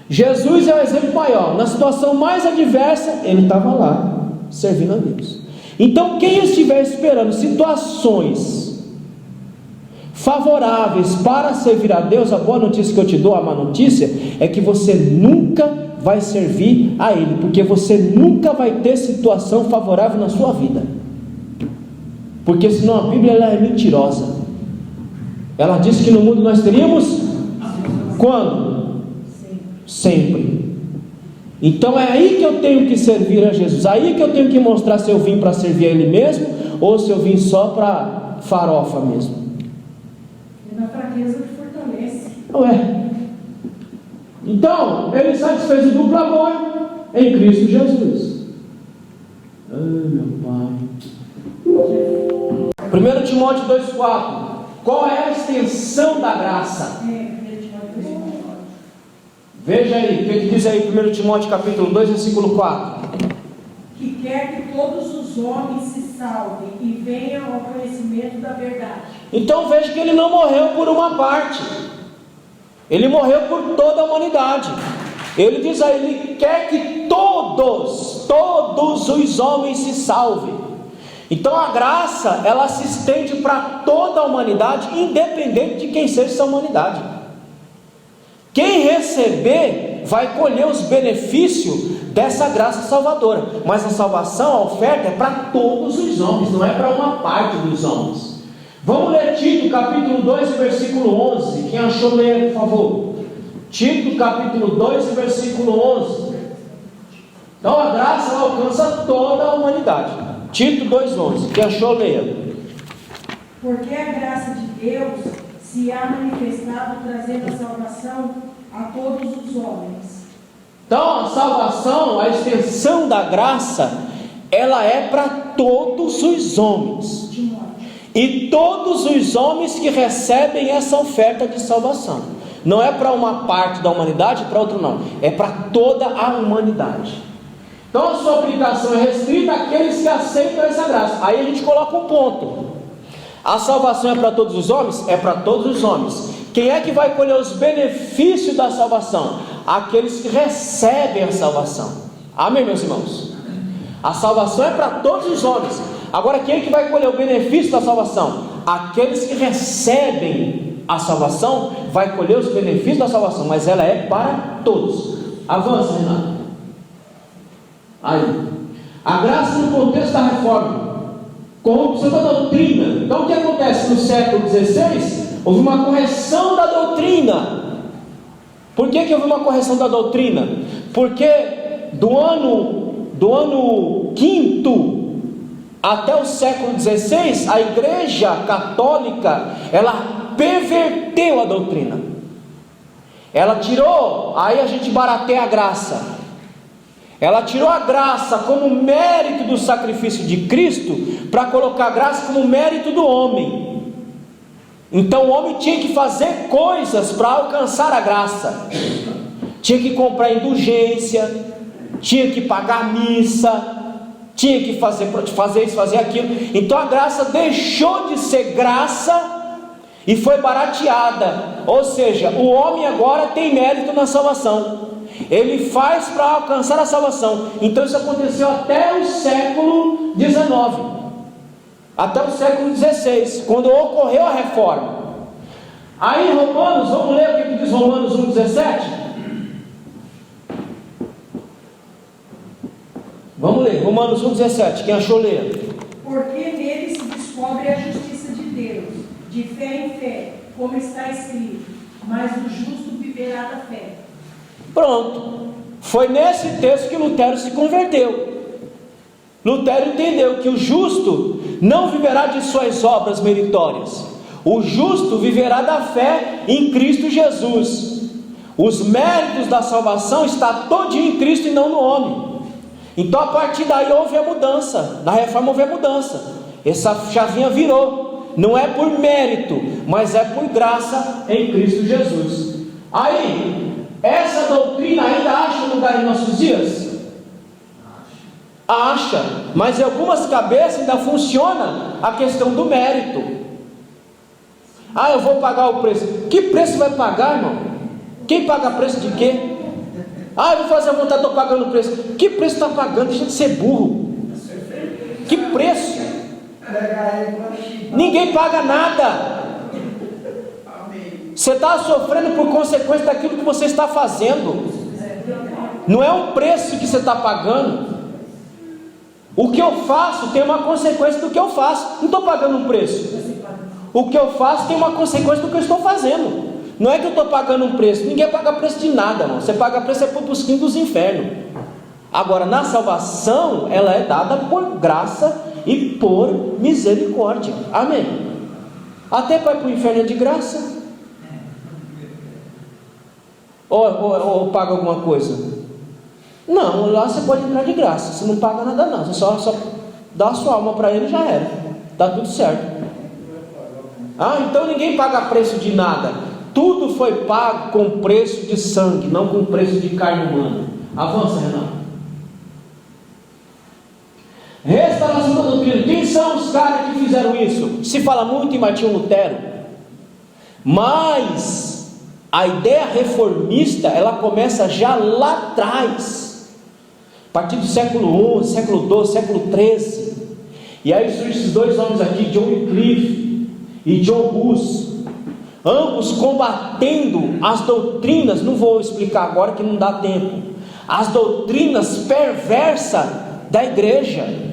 Jesus é o exemplo maior. Na situação mais adversa, ele estava lá, servindo a Deus. Então, quem estiver esperando situações favoráveis para servir a Deus, a boa notícia que eu te dou, a má notícia, é que você nunca vai servir a Ele, porque você nunca vai ter situação favorável na sua vida, porque senão a Bíblia ela é mentirosa. Ela diz que no mundo nós teríamos quando? Sempre. Então é aí que eu tenho que servir a Jesus, aí que eu tenho que mostrar se eu vim para servir a Ele mesmo ou se eu vim só para farofa mesmo. E na fraqueza que fortalece. Ué. Então, Ele satisfez o duplo amor em Cristo Jesus. Ai, meu Pai. 1 Timóteo 2,4. Qual é a extensão da graça? Veja aí, o que diz aí 1 Timóteo capítulo 2, versículo 4. Que quer que todos os homens se salvem e venham ao conhecimento da verdade. Então veja que Ele não morreu por uma parte, Ele morreu por toda a humanidade. Ele diz aí, Ele quer que todos os homens se salvem. Então a graça, ela se estende para toda a humanidade, independente de quem seja essa humanidade. Quem receber vai colher os benefícios dessa graça salvadora. Mas a salvação, a oferta é para todos os homens, não é para uma parte dos homens. Vamos ler Tito capítulo 2, versículo 11. Quem achou, leia, por favor. Tito capítulo 2, versículo 11. Então a graça alcança toda a humanidade. Tito 2,11. Quem achou, leia. Porque a graça de Deus se há manifestado, trazendo a salvação a todos os homens. Então a salvação, a extensão da graça, ela é para todos os homens. E todos os homens que recebem essa oferta de salvação. Não é para uma parte da humanidade, para outra não. É para toda a humanidade. Então a sua aplicação é restrita àqueles que aceitam essa graça. Aí a gente coloca um ponto. A salvação é para todos os homens? É para todos os homens. Quem é que vai colher os benefícios da salvação? Aqueles que recebem a salvação. Amém, meus irmãos? A salvação é para todos os homens. Agora quem é que vai colher o benefício da salvação? Aqueles que recebem a salvação vai colher os benefícios da salvação, mas ela é para todos. Avança, Renato. Aí, a graça no contexto da reforma, corrupção da doutrina. Então o que acontece no século XVI? Houve uma correção da doutrina. Por que houve uma correção da doutrina? Porque do ano quinto até o século XVI, a Igreja Católica, ela perverteu a doutrina. Ela tirou, aí a gente barateia a graça. Ela tirou a graça como mérito do sacrifício de Cristo, para colocar a graça como mérito do homem. Então o homem tinha que fazer coisas para alcançar a graça. Tinha que comprar indulgência, tinha que pagar missa, tinha que fazer isso, fazer aquilo. Então a graça deixou de ser graça e foi barateada. Ou seja, o homem agora tem mérito na salvação. Ele faz para alcançar a salvação. Então isso aconteceu até o século XIX, até o século XVI, quando ocorreu a reforma. Aí Romanos, vamos ler o que diz Romanos 1,17? Vamos ler, Romanos 1,17, quem achou, leia. Porque nele se descobre a justiça de Deus, de fé em fé, como está escrito, mas o justo viverá da fé. Pronto, foi nesse texto que Lutero se converteu. Lutero entendeu que o justo não viverá de suas obras meritórias, o justo viverá da fé em Cristo Jesus. Os méritos da salvação estão todinho em Cristo e não no homem. Então a partir daí houve a mudança, na reforma houve a mudança, essa chavinha virou, não é por mérito, mas é por graça em Cristo Jesus. Aí, essa doutrina ainda acha lugar em nossos dias? Acha, mas em algumas cabeças ainda funciona a questão do mérito. Ah, eu vou pagar o preço. Que preço vai pagar, irmão? Quem paga preço de quê? Ah, eu vou fazer a vontade, estou pagando o preço. Que preço está pagando? Deixa de ser burro. Que preço? Ninguém paga nada. Você está sofrendo por consequência daquilo que você está fazendo. Não é um preço que você está pagando. O que eu faço tem uma consequência do que eu faço. Não estou pagando um preço. O que eu faço tem uma consequência do que eu estou fazendo. Não é que eu estou pagando um preço. Ninguém paga preço de nada, irmão. Você paga preço é para o busquinho dos infernos. Agora, na salvação, ela é dada por graça e por misericórdia. Amém? Até para ir para o inferno é de graça. Ou paga alguma coisa? Não, lá você pode entrar de graça. Você não paga nada não. Você só dá a sua alma para ele e já era. Dá tudo certo. Então ninguém paga preço de nada. Tudo foi pago com preço de sangue, não com preço de carne humana. Avança, Renato. Restauração da doutrina. Quem são os caras que fizeram isso? Se fala muito em Martinho Lutero, mas a ideia reformista, ela começa já lá atrás, a partir do século XI, século XII, século XIII. E aí surgem esses dois homens aqui, John Wycliffe e John Hus, ambos combatendo as doutrinas, não vou explicar agora que não dá tempo, as doutrinas perversas da igreja,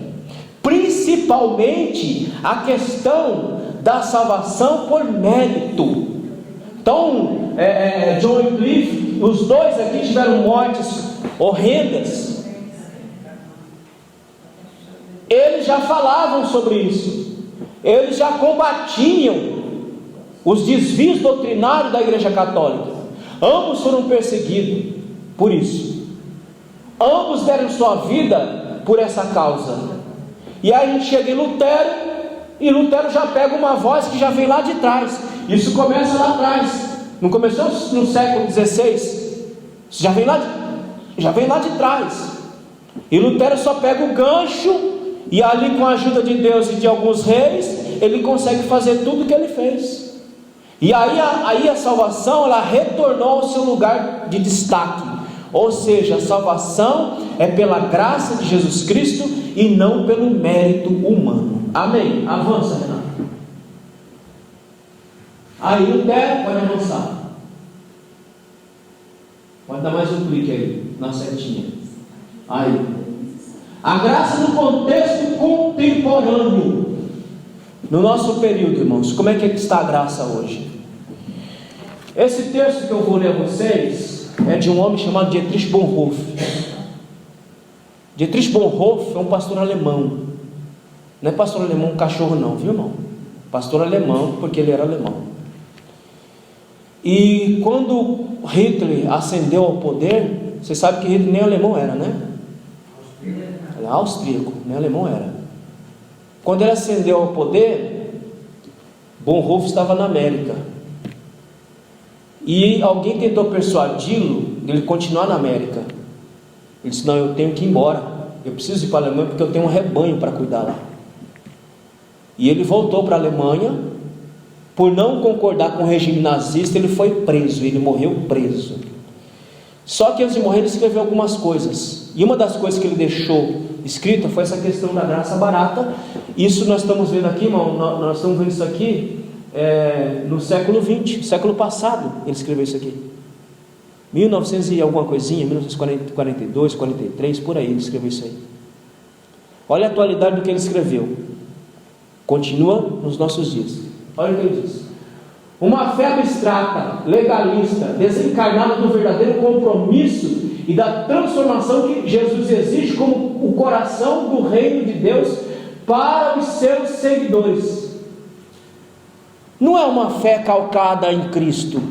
principalmente a questão da salvação por mérito. Então, John Wycliffe, os dois aqui tiveram mortes horrendas. Eles já falavam sobre isso, eles já combatiam os desvios doutrinários da igreja católica. Ambos foram perseguidos por isso, ambos deram sua vida por essa causa. E aí a gente chega em Lutero, e Lutero já pega uma voz que já vem lá de trás. Isso começa lá atrás, não começou no século XVI, já vem lá de trás. E Lutero só pega o gancho, e ali com a ajuda de Deus e de alguns reis, ele consegue fazer tudo o que ele fez. E aí a salvação, ela retornou ao seu lugar de destaque. Ou seja, a salvação é pela graça de Jesus Cristo e não pelo mérito humano. Amém? Avança, Renato. Aí Lutero, pode avançar. Pode dar mais um clique aí, na setinha. Aí. A graça no contexto contemporâneo. No nosso período, irmãos, como é que está a graça hoje? Esse texto que eu vou ler a vocês é de um homem chamado Dietrich Bonhoeffer. Dietrich Bonhoeffer é um pastor alemão. Não é pastor alemão um cachorro não, viu, irmão? Pastor alemão, porque ele era alemão. E quando Hitler ascendeu ao poder, você sabe que Hitler nem alemão era, né? Ele é austríaco, nem alemão era. Quando ele ascendeu ao poder, Bonhoeffer estava na América. E alguém tentou persuadi-lo de ele continuar na América. Ele disse: não, eu tenho que ir embora, eu preciso ir para a Alemanha porque eu tenho um rebanho para cuidar lá. E ele voltou para a Alemanha. Por não concordar com o regime nazista, ele foi preso, ele morreu preso. Só que antes de morrer ele escreveu algumas coisas, e uma das coisas que ele deixou escrita foi essa questão da graça barata. Isso nós estamos vendo aqui, irmão, nós estamos vendo isso aqui no século XX, século passado ele escreveu isso aqui, 1900 e alguma coisinha, 1942, 43, por aí ele escreveu isso aí. Olha a atualidade do que ele escreveu, continua nos nossos dias. Olha o que ele diz: uma fé abstrata, legalista, desencarnada do verdadeiro compromisso e da transformação que Jesus exige como o coração do reino de Deus para os seus seguidores. Não é uma fé calcada em Cristo,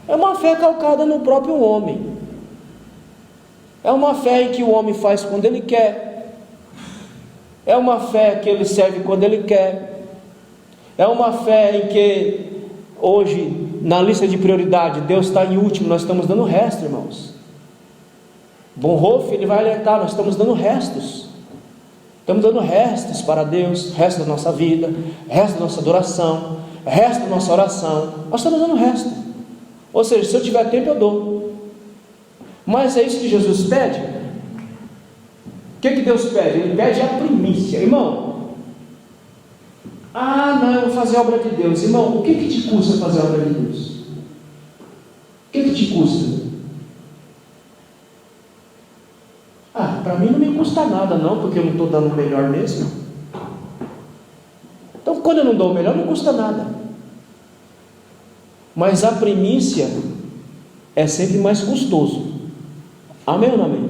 é uma fé calcada no próprio homem. É uma fé em que o homem faz quando ele quer, é uma fé que ele serve quando ele quer, é uma fé em que hoje na lista de prioridade Deus está em último, nós estamos dando resto, irmãos. Bonhoeffer, ele vai alertar, nós estamos dando restos. Estamos dando restos para Deus, resto da nossa vida, resto da nossa adoração, resto da nossa oração. Nós estamos dando resto. Ou seja, se eu tiver tempo eu dou. Mas é isso que Jesus pede. O que Deus pede? Ele pede a primícia. Irmão, não, eu vou fazer a obra de Deus. Irmão, o que te custa fazer a obra de Deus? O que te custa? Para mim não me custa nada não, porque eu não estou dando o melhor mesmo. Então quando eu não dou o melhor, não custa nada. Mas a primícia é sempre mais custoso. Amém ou não amém?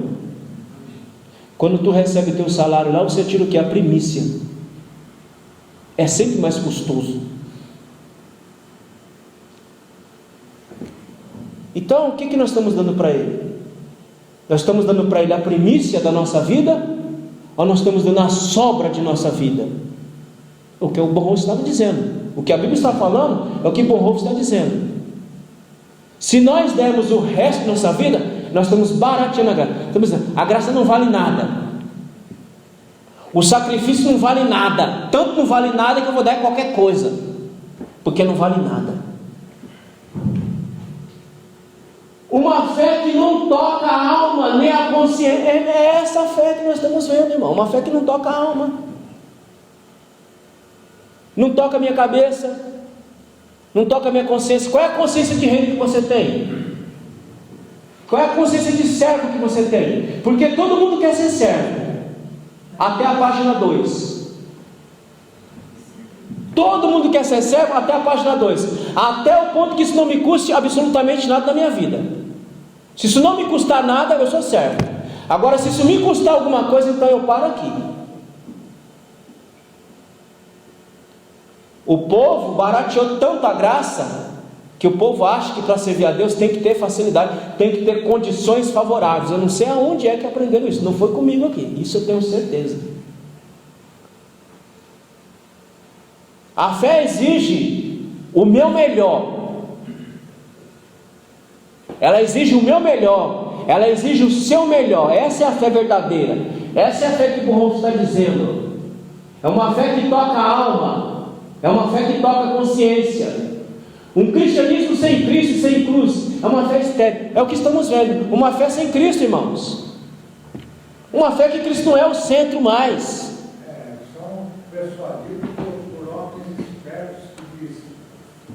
Quando tu recebe o teu salário lá, você tira o que? A primícia. É sempre mais custoso. Então, o que nós estamos dando para ele? Nós estamos dando para ele a primícia da nossa vida? Ou nós estamos dando a sobra de nossa vida? O que o Bonhoeffer estava dizendo. O que a Bíblia está falando é o que Bonhoeffer está dizendo. Se nós dermos o resto da nossa vida, nós estamos barateando a graça. Estamos dizendo, a graça não vale nada. O sacrifício não vale nada. Tanto não vale nada que eu vou dar qualquer coisa. Porque não vale nada. Uma fé que não toca a alma, nem a consciência. É essa fé que nós estamos vendo, irmão. Uma fé que não toca a alma. Não toca a minha cabeça. Não toca a minha consciência. Qual é a consciência de reino que você tem? Qual é a consciência de servo que você tem? Porque todo mundo quer ser servo. Até a página 2. Todo mundo quer ser servo até a página 2. Até o ponto que isso não me custe absolutamente nada na minha vida. Se isso não me custar nada, eu sou servo. Agora, se isso me custar alguma coisa, então eu paro aqui. O povo barateou tanto a graça, que o povo acha que para servir a Deus tem que ter facilidade, tem que ter condições favoráveis. Eu não sei aonde é que aprenderam isso. Não foi comigo aqui. Isso eu tenho certeza. A fé exige o meu melhor. Ela exige o meu melhor. Ela exige o seu melhor. Essa é a fé verdadeira. Essa é a fé que o Bonhoeffer está dizendo. É uma fé que toca a alma. É uma fé que toca a consciência. Um cristianismo sem Cristo e sem cruz é uma fé estéril. É o que estamos vendo. Uma fé sem Cristo, irmãos. Uma fé que Cristo não é o centro mais. São persuadidos por homens espertos que dizem: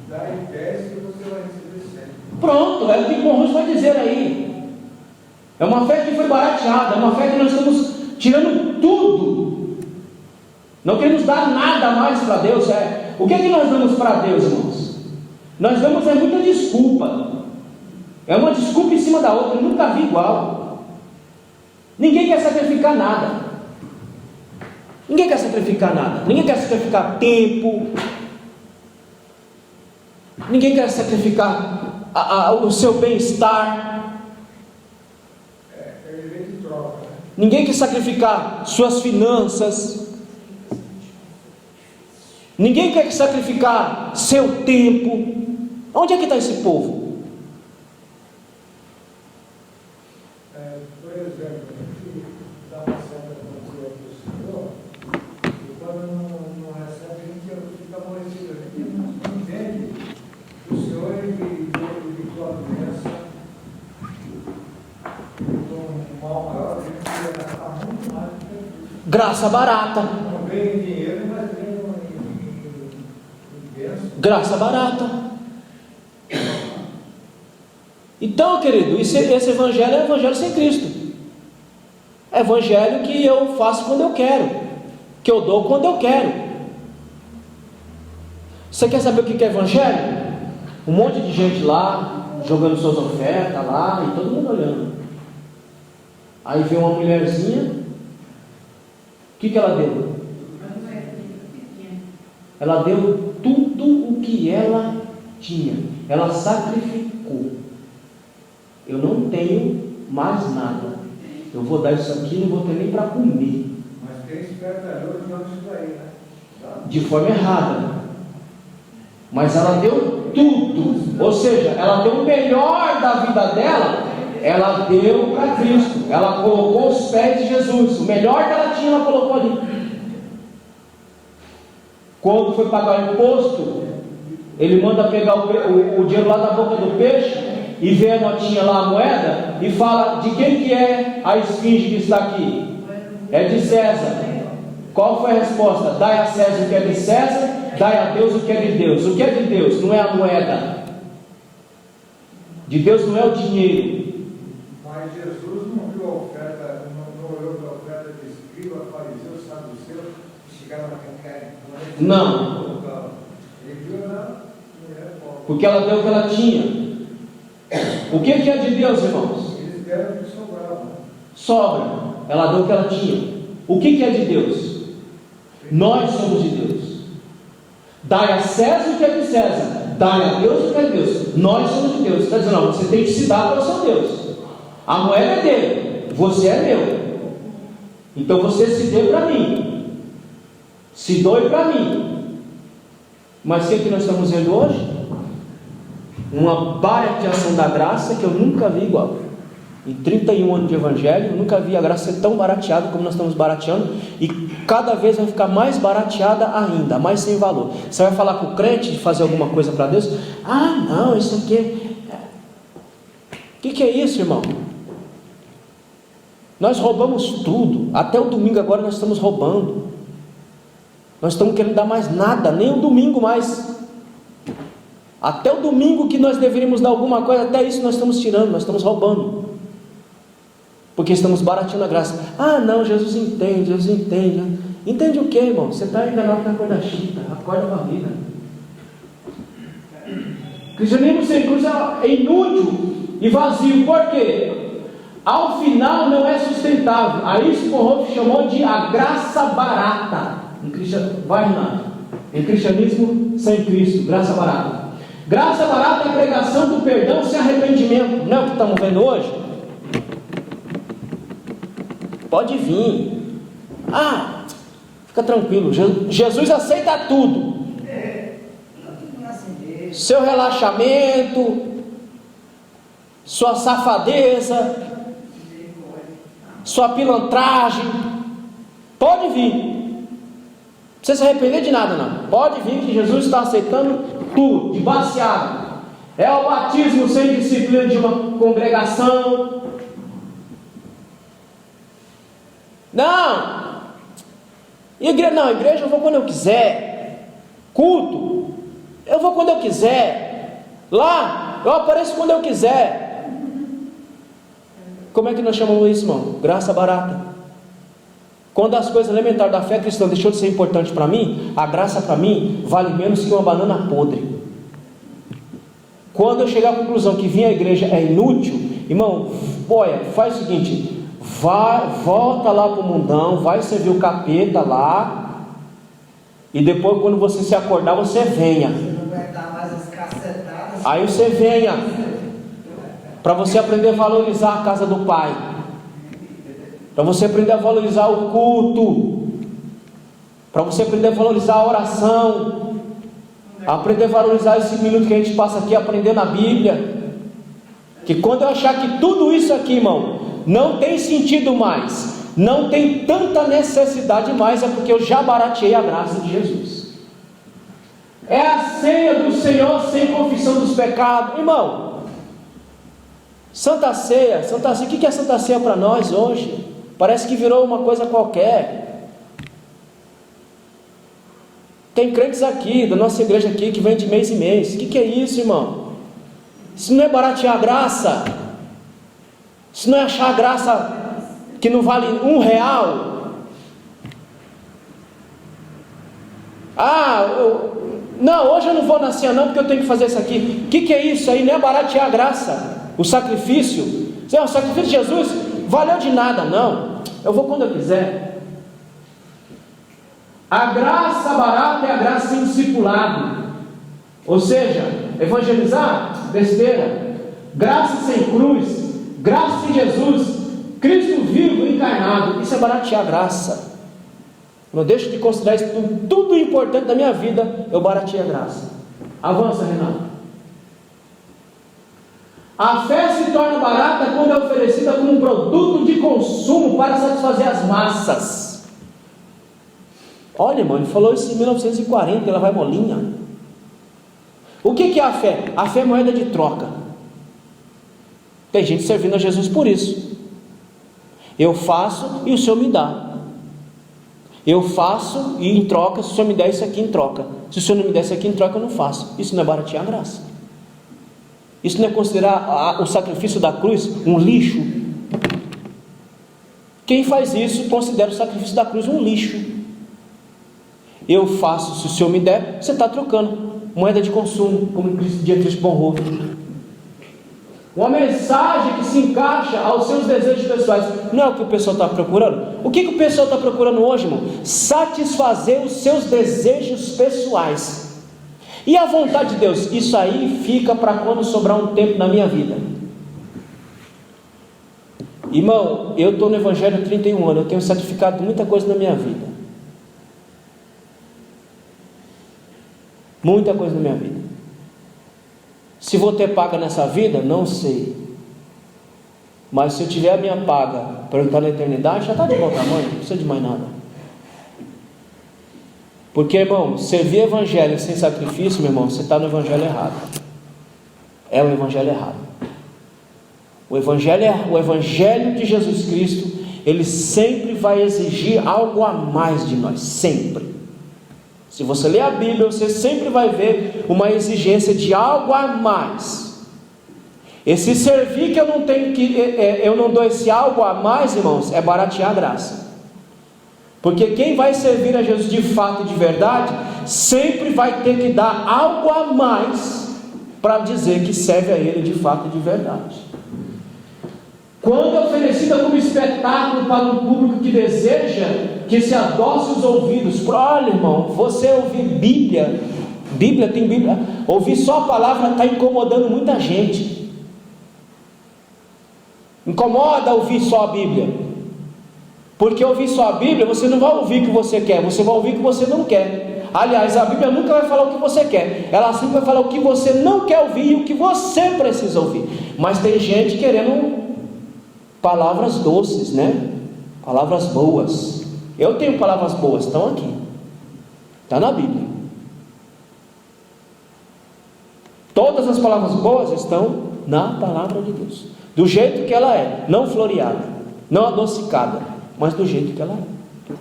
dá e desce e você vai receber sempre. Pronto, é o que o Bonhoeffer vai dizer aí. É uma fé que foi barateada. É uma fé que nós estamos tirando tudo. Não queremos dar nada mais para Deus. O que é que nós damos para Deus, irmãos? Nós damos muita desculpa. É uma desculpa em cima da outra. Eu nunca vi igual. Ninguém quer sacrificar nada. Ninguém quer sacrificar nada. Ninguém quer sacrificar tempo. Ninguém quer sacrificar o seu bem-estar. Ninguém quer sacrificar suas finanças. Ninguém quer sacrificar seu tempo. Onde é que está esse povo? Por exemplo, aqui dá uma certa quantia para o Senhor, e quando não recebe, a gente fica aborrecido. A gente não entende que o Senhor evitou a doença, evitou um mal maior, a gente ia gastar muito mais do que isso. Graça barata. Não vem em dinheiro, mas vem em bênção. Graça barata. Então, querido, esse evangelho é evangelho sem Cristo. É evangelho que eu faço quando eu quero, que eu dou quando eu quero. Você quer saber o que é evangelho? Um monte de gente lá, jogando suas ofertas lá, e todo mundo olhando. Aí vem uma mulherzinha, o que ela deu? Ela deu tudo o que ela tinha. Ela sacrificou. Eu não tenho mais nada. Eu vou dar isso aqui, não vou ter nem para comer. Mas quem espertalhou de onde isso daí, né? De forma errada. Mas ela deu tudo. Ou seja, ela deu o melhor da vida dela. Ela deu para Cristo. Ela colocou os pés de Jesus. O melhor que ela tinha, ela colocou ali. Quando foi pagar o imposto, ele manda pegar o dinheiro lá da boca do peixe e vê a notinha lá, a moeda, e fala: de quem que é a esfinge que está aqui? É de César. Qual foi a resposta? Dai a César o que é de César, dai a Deus o que é de Deus. O que é de Deus? Não é a moeda. De Deus não é o dinheiro. Mas Jesus não viu a oferta, não olhou para a oferta de escriba, fariseu, saduceu, que chegaram naquela. Não. Ele viu a mulher pobre. Porque ela deu o que ela tinha. O que é de Deus, irmãos? Eles deram o que sobrava. Sobra. ela deu o que ela tinha. O que é de Deus? Nós somos de Deus. Dai a César o que é de César, dai a Deus o que é de Deus. Nós somos de Deus. Está dizendo, não, você tem que se dar para o seu Deus. A moeda é dele, você é meu. Então você se deu para mim, se doe para mim. Mas o que nós estamos vendo hoje? Uma barateação da graça que eu nunca vi igual. Em 31 anos de evangelho, eu nunca vi a graça ser tão barateada como nós estamos barateando, e cada vez vai ficar mais barateada ainda, mais sem valor. Você vai falar com o crente de fazer alguma coisa para Deus? Ah, não, isso aqui o que é isso, irmão? Nós roubamos tudo, até o domingo agora nós estamos roubando. Nós estamos querendo dar mais nada, nem o domingo mais. Até o domingo que nós deveríamos dar alguma coisa, até isso nós estamos tirando, nós estamos roubando. Porque estamos barateando a graça. Ah, não, Jesus entende, Jesus entende. Entende o que, irmão? Você está enganado na cor da chita, a cor da vida. Cristianismo sem cruz é inútil e vazio. Por quê? Ao final não é sustentável. Aí isso Bonhoeffer chamou de a graça barata. Vai, Renato. Em cristianismo sem Cristo, graça barata. Graça barata é a pregação do perdão sem arrependimento. Não é o que estamos vendo hoje? Pode vir. Ah, fica tranquilo. Jesus aceita tudo. Seu relaxamento, sua safadeza, sua pilantragem, pode vir. Não precisa se arrepender de nada, não. Pode vir que Jesus está aceitando tudo, de baseado. É o batismo sem disciplina de uma congregação. Não, igreja eu vou quando eu quiser. Culto, eu vou quando eu quiser. Lá, eu apareço quando eu quiser. Como é que nós chamamos isso, irmão? Graça barata. Quando as coisas elementares da fé cristã deixou de ser importante para mim, a graça para mim vale menos que uma banana podre. Quando eu chegar à conclusão que vir à igreja é inútil, irmão, olha, faz o seguinte: volta lá para o mundão, vai servir o capeta lá, e depois quando você se acordar, você venha. Você não aguentar mais as cacetadas. Aí você venha, para você aprender a valorizar a casa do Pai, para você aprender a valorizar o culto, para você aprender a valorizar a oração, aprender a valorizar esse minuto que a gente passa aqui aprendendo a Bíblia. Que quando eu achar que tudo isso aqui, irmão, não tem sentido mais, não tem tanta necessidade mais, é porque eu já barateei a graça de Jesus. É a ceia do Senhor sem confissão dos pecados, irmão. Santa Ceia, o que é Santa Ceia para nós hoje? Parece que virou uma coisa qualquer. Tem crentes aqui, da nossa igreja aqui, que vem de mês em mês. O que é isso, irmão? Isso não é baratear a graça? Isso não é achar a graça que não vale R$1? Não, hoje eu não vou na ceia não, porque eu tenho que fazer isso aqui. O que é isso aí? Não é baratear a graça, o sacrifício. O sacrifício de Jesus valeu de nada, não. Eu vou quando eu quiser. A graça barata é a graça sem discipulado. Ou seja, evangelizar, besteira. Graça sem cruz, graça sem Jesus, Cristo vivo, encarnado. Isso é baratear a graça. Não deixo de considerar isso tudo importante da minha vida. Eu baratei a graça. Avança, Renato. A fé se torna barata quando é oferecida como um produto de consumo para satisfazer as massas. Olha, irmão, ele falou isso em 1940, ela vai molinha. O que é a fé? A fé é moeda de troca. Tem gente servindo a Jesus por isso. Eu faço e o Senhor me dá. Eu faço e em troca, se o Senhor me der isso aqui em troca. Se o Senhor não me der isso aqui em troca, eu não faço. Isso não é baratear a graça. Isso não é considerar o sacrifício da cruz um lixo. Quem faz isso considera o sacrifício da cruz um lixo. Eu faço, se o Senhor me der, você está trocando. Moeda de consumo, como dizia Cristo Bonhoeffer. uma mensagem que se encaixa aos seus desejos pessoais. Não é o que o pessoal está procurando? O que o pessoal está procurando hoje, irmão? Satisfazer os seus desejos pessoais. E a vontade de Deus? Isso aí fica para quando sobrar um tempo na minha vida. Irmão, eu estou no Evangelho há 31 anos, eu tenho sacrificado muita coisa na minha vida. Muita coisa na minha vida. Se vou ter paga nessa vida, não sei. Mas se eu tiver a minha paga para eu entrar na eternidade, já está de bom tamanho, não precisa de mais nada. Porque, irmão, servir evangelho sem sacrifício, meu irmão, você está no evangelho errado. É o evangelho errado. O evangelho de Jesus Cristo, ele sempre vai exigir algo a mais de nós, sempre. Se você ler a Bíblia, você sempre vai ver uma exigência de algo a mais. Esse servir que eu não tenho eu não dou esse algo a mais, irmãos, é baratear a graça. Porque quem vai servir a Jesus de fato e de verdade, sempre vai ter que dar algo a mais para dizer que serve a Ele de fato e de verdade. Quando é oferecida como espetáculo para um público que deseja que se adoce os ouvidos, olha, irmão, você ouvir Bíblia, ouvir só a palavra está incomodando muita gente. Incomoda ouvir só a Bíblia, porque ouvir só a Bíblia, você não vai ouvir o que você quer, você vai ouvir o que você não quer. Aliás, a Bíblia nunca vai falar o que você quer, ela sempre vai falar o que você não quer ouvir e o que você precisa ouvir. Mas tem gente querendo palavras doces, né? Palavras boas. Eu tenho palavras boas, estão aqui, está na Bíblia. Todas as palavras boas estão na palavra de Deus, do jeito que ela é, não floreada, não adocicada, mas do jeito que ela é.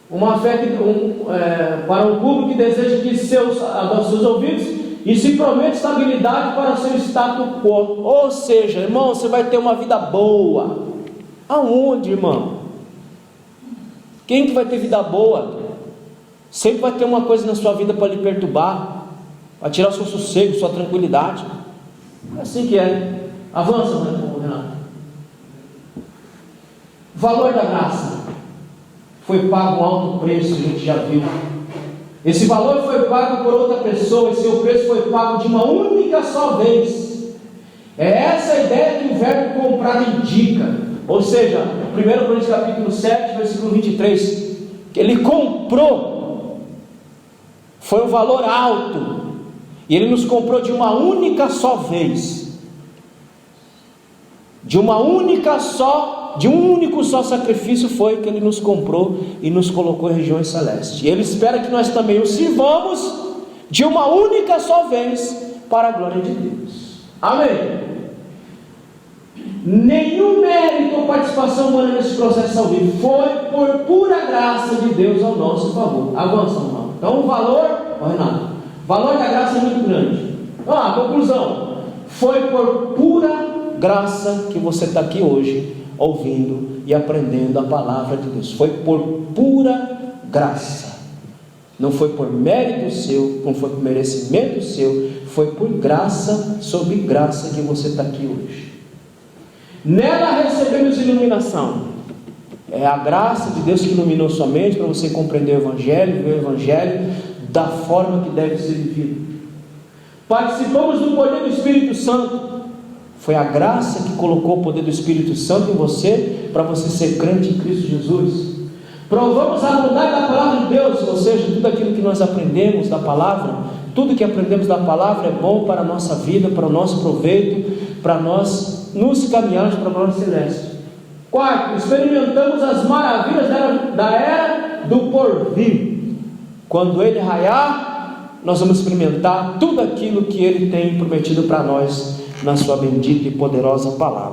Uma fé para um público que deseja que adoce seus ouvidos e se promete estabilidade para o seu status quo. Ou seja, irmão, você vai ter uma vida boa. Aonde, irmão? Quem que vai ter vida boa? Sempre vai ter uma coisa na sua vida para lhe perturbar, para tirar o seu sossego, sua tranquilidade. É assim que é. Avança, Renato. Valor da graça. Foi pago um alto preço, a gente já viu. Esse valor foi pago por outra pessoa, e seu preço foi pago de uma única só vez. É essa a ideia que o verbo comprar indica. Ou seja, 1 Coríntios capítulo 7, versículo 23, que ele comprou, foi um valor alto, e ele nos comprou de uma única só vez, de um único só sacrifício foi que ele nos comprou e nos colocou em regiões celestes. E ele espera que nós também o sirvamos de uma única só vez para a glória de Deus. Amém. Nenhum mérito ou participação humana nesse processo salvífico, foi por pura graça de Deus ao nosso favor. Avança, irmão. Então o valor, Renato, o valor da graça é muito grande. Conclusão, foi por pura graça que você está aqui hoje, ouvindo e aprendendo a palavra de Deus. Foi por pura graça. Não foi por mérito seu, não foi por merecimento seu, foi por graça sobre graça que você está aqui hoje. Nela recebemos iluminação. É a graça de Deus que iluminou sua mente para você compreender o Evangelho, ver o Evangelho da forma que deve ser vivido. Participamos do poder do Espírito Santo. Foi a graça que colocou o poder do Espírito Santo em você, para você ser crente em Cristo Jesus. Provamos a bondade da palavra de Deus, ou seja, tudo aquilo que nós aprendemos da palavra, tudo que aprendemos da palavra é bom para a nossa vida, para o nosso proveito, para nós nos caminharmos para a glória celeste. Quarto, experimentamos as maravilhas da era do porvir. Quando ele raiar, nós vamos experimentar tudo aquilo que ele tem prometido para nós na sua bendita e poderosa palavra.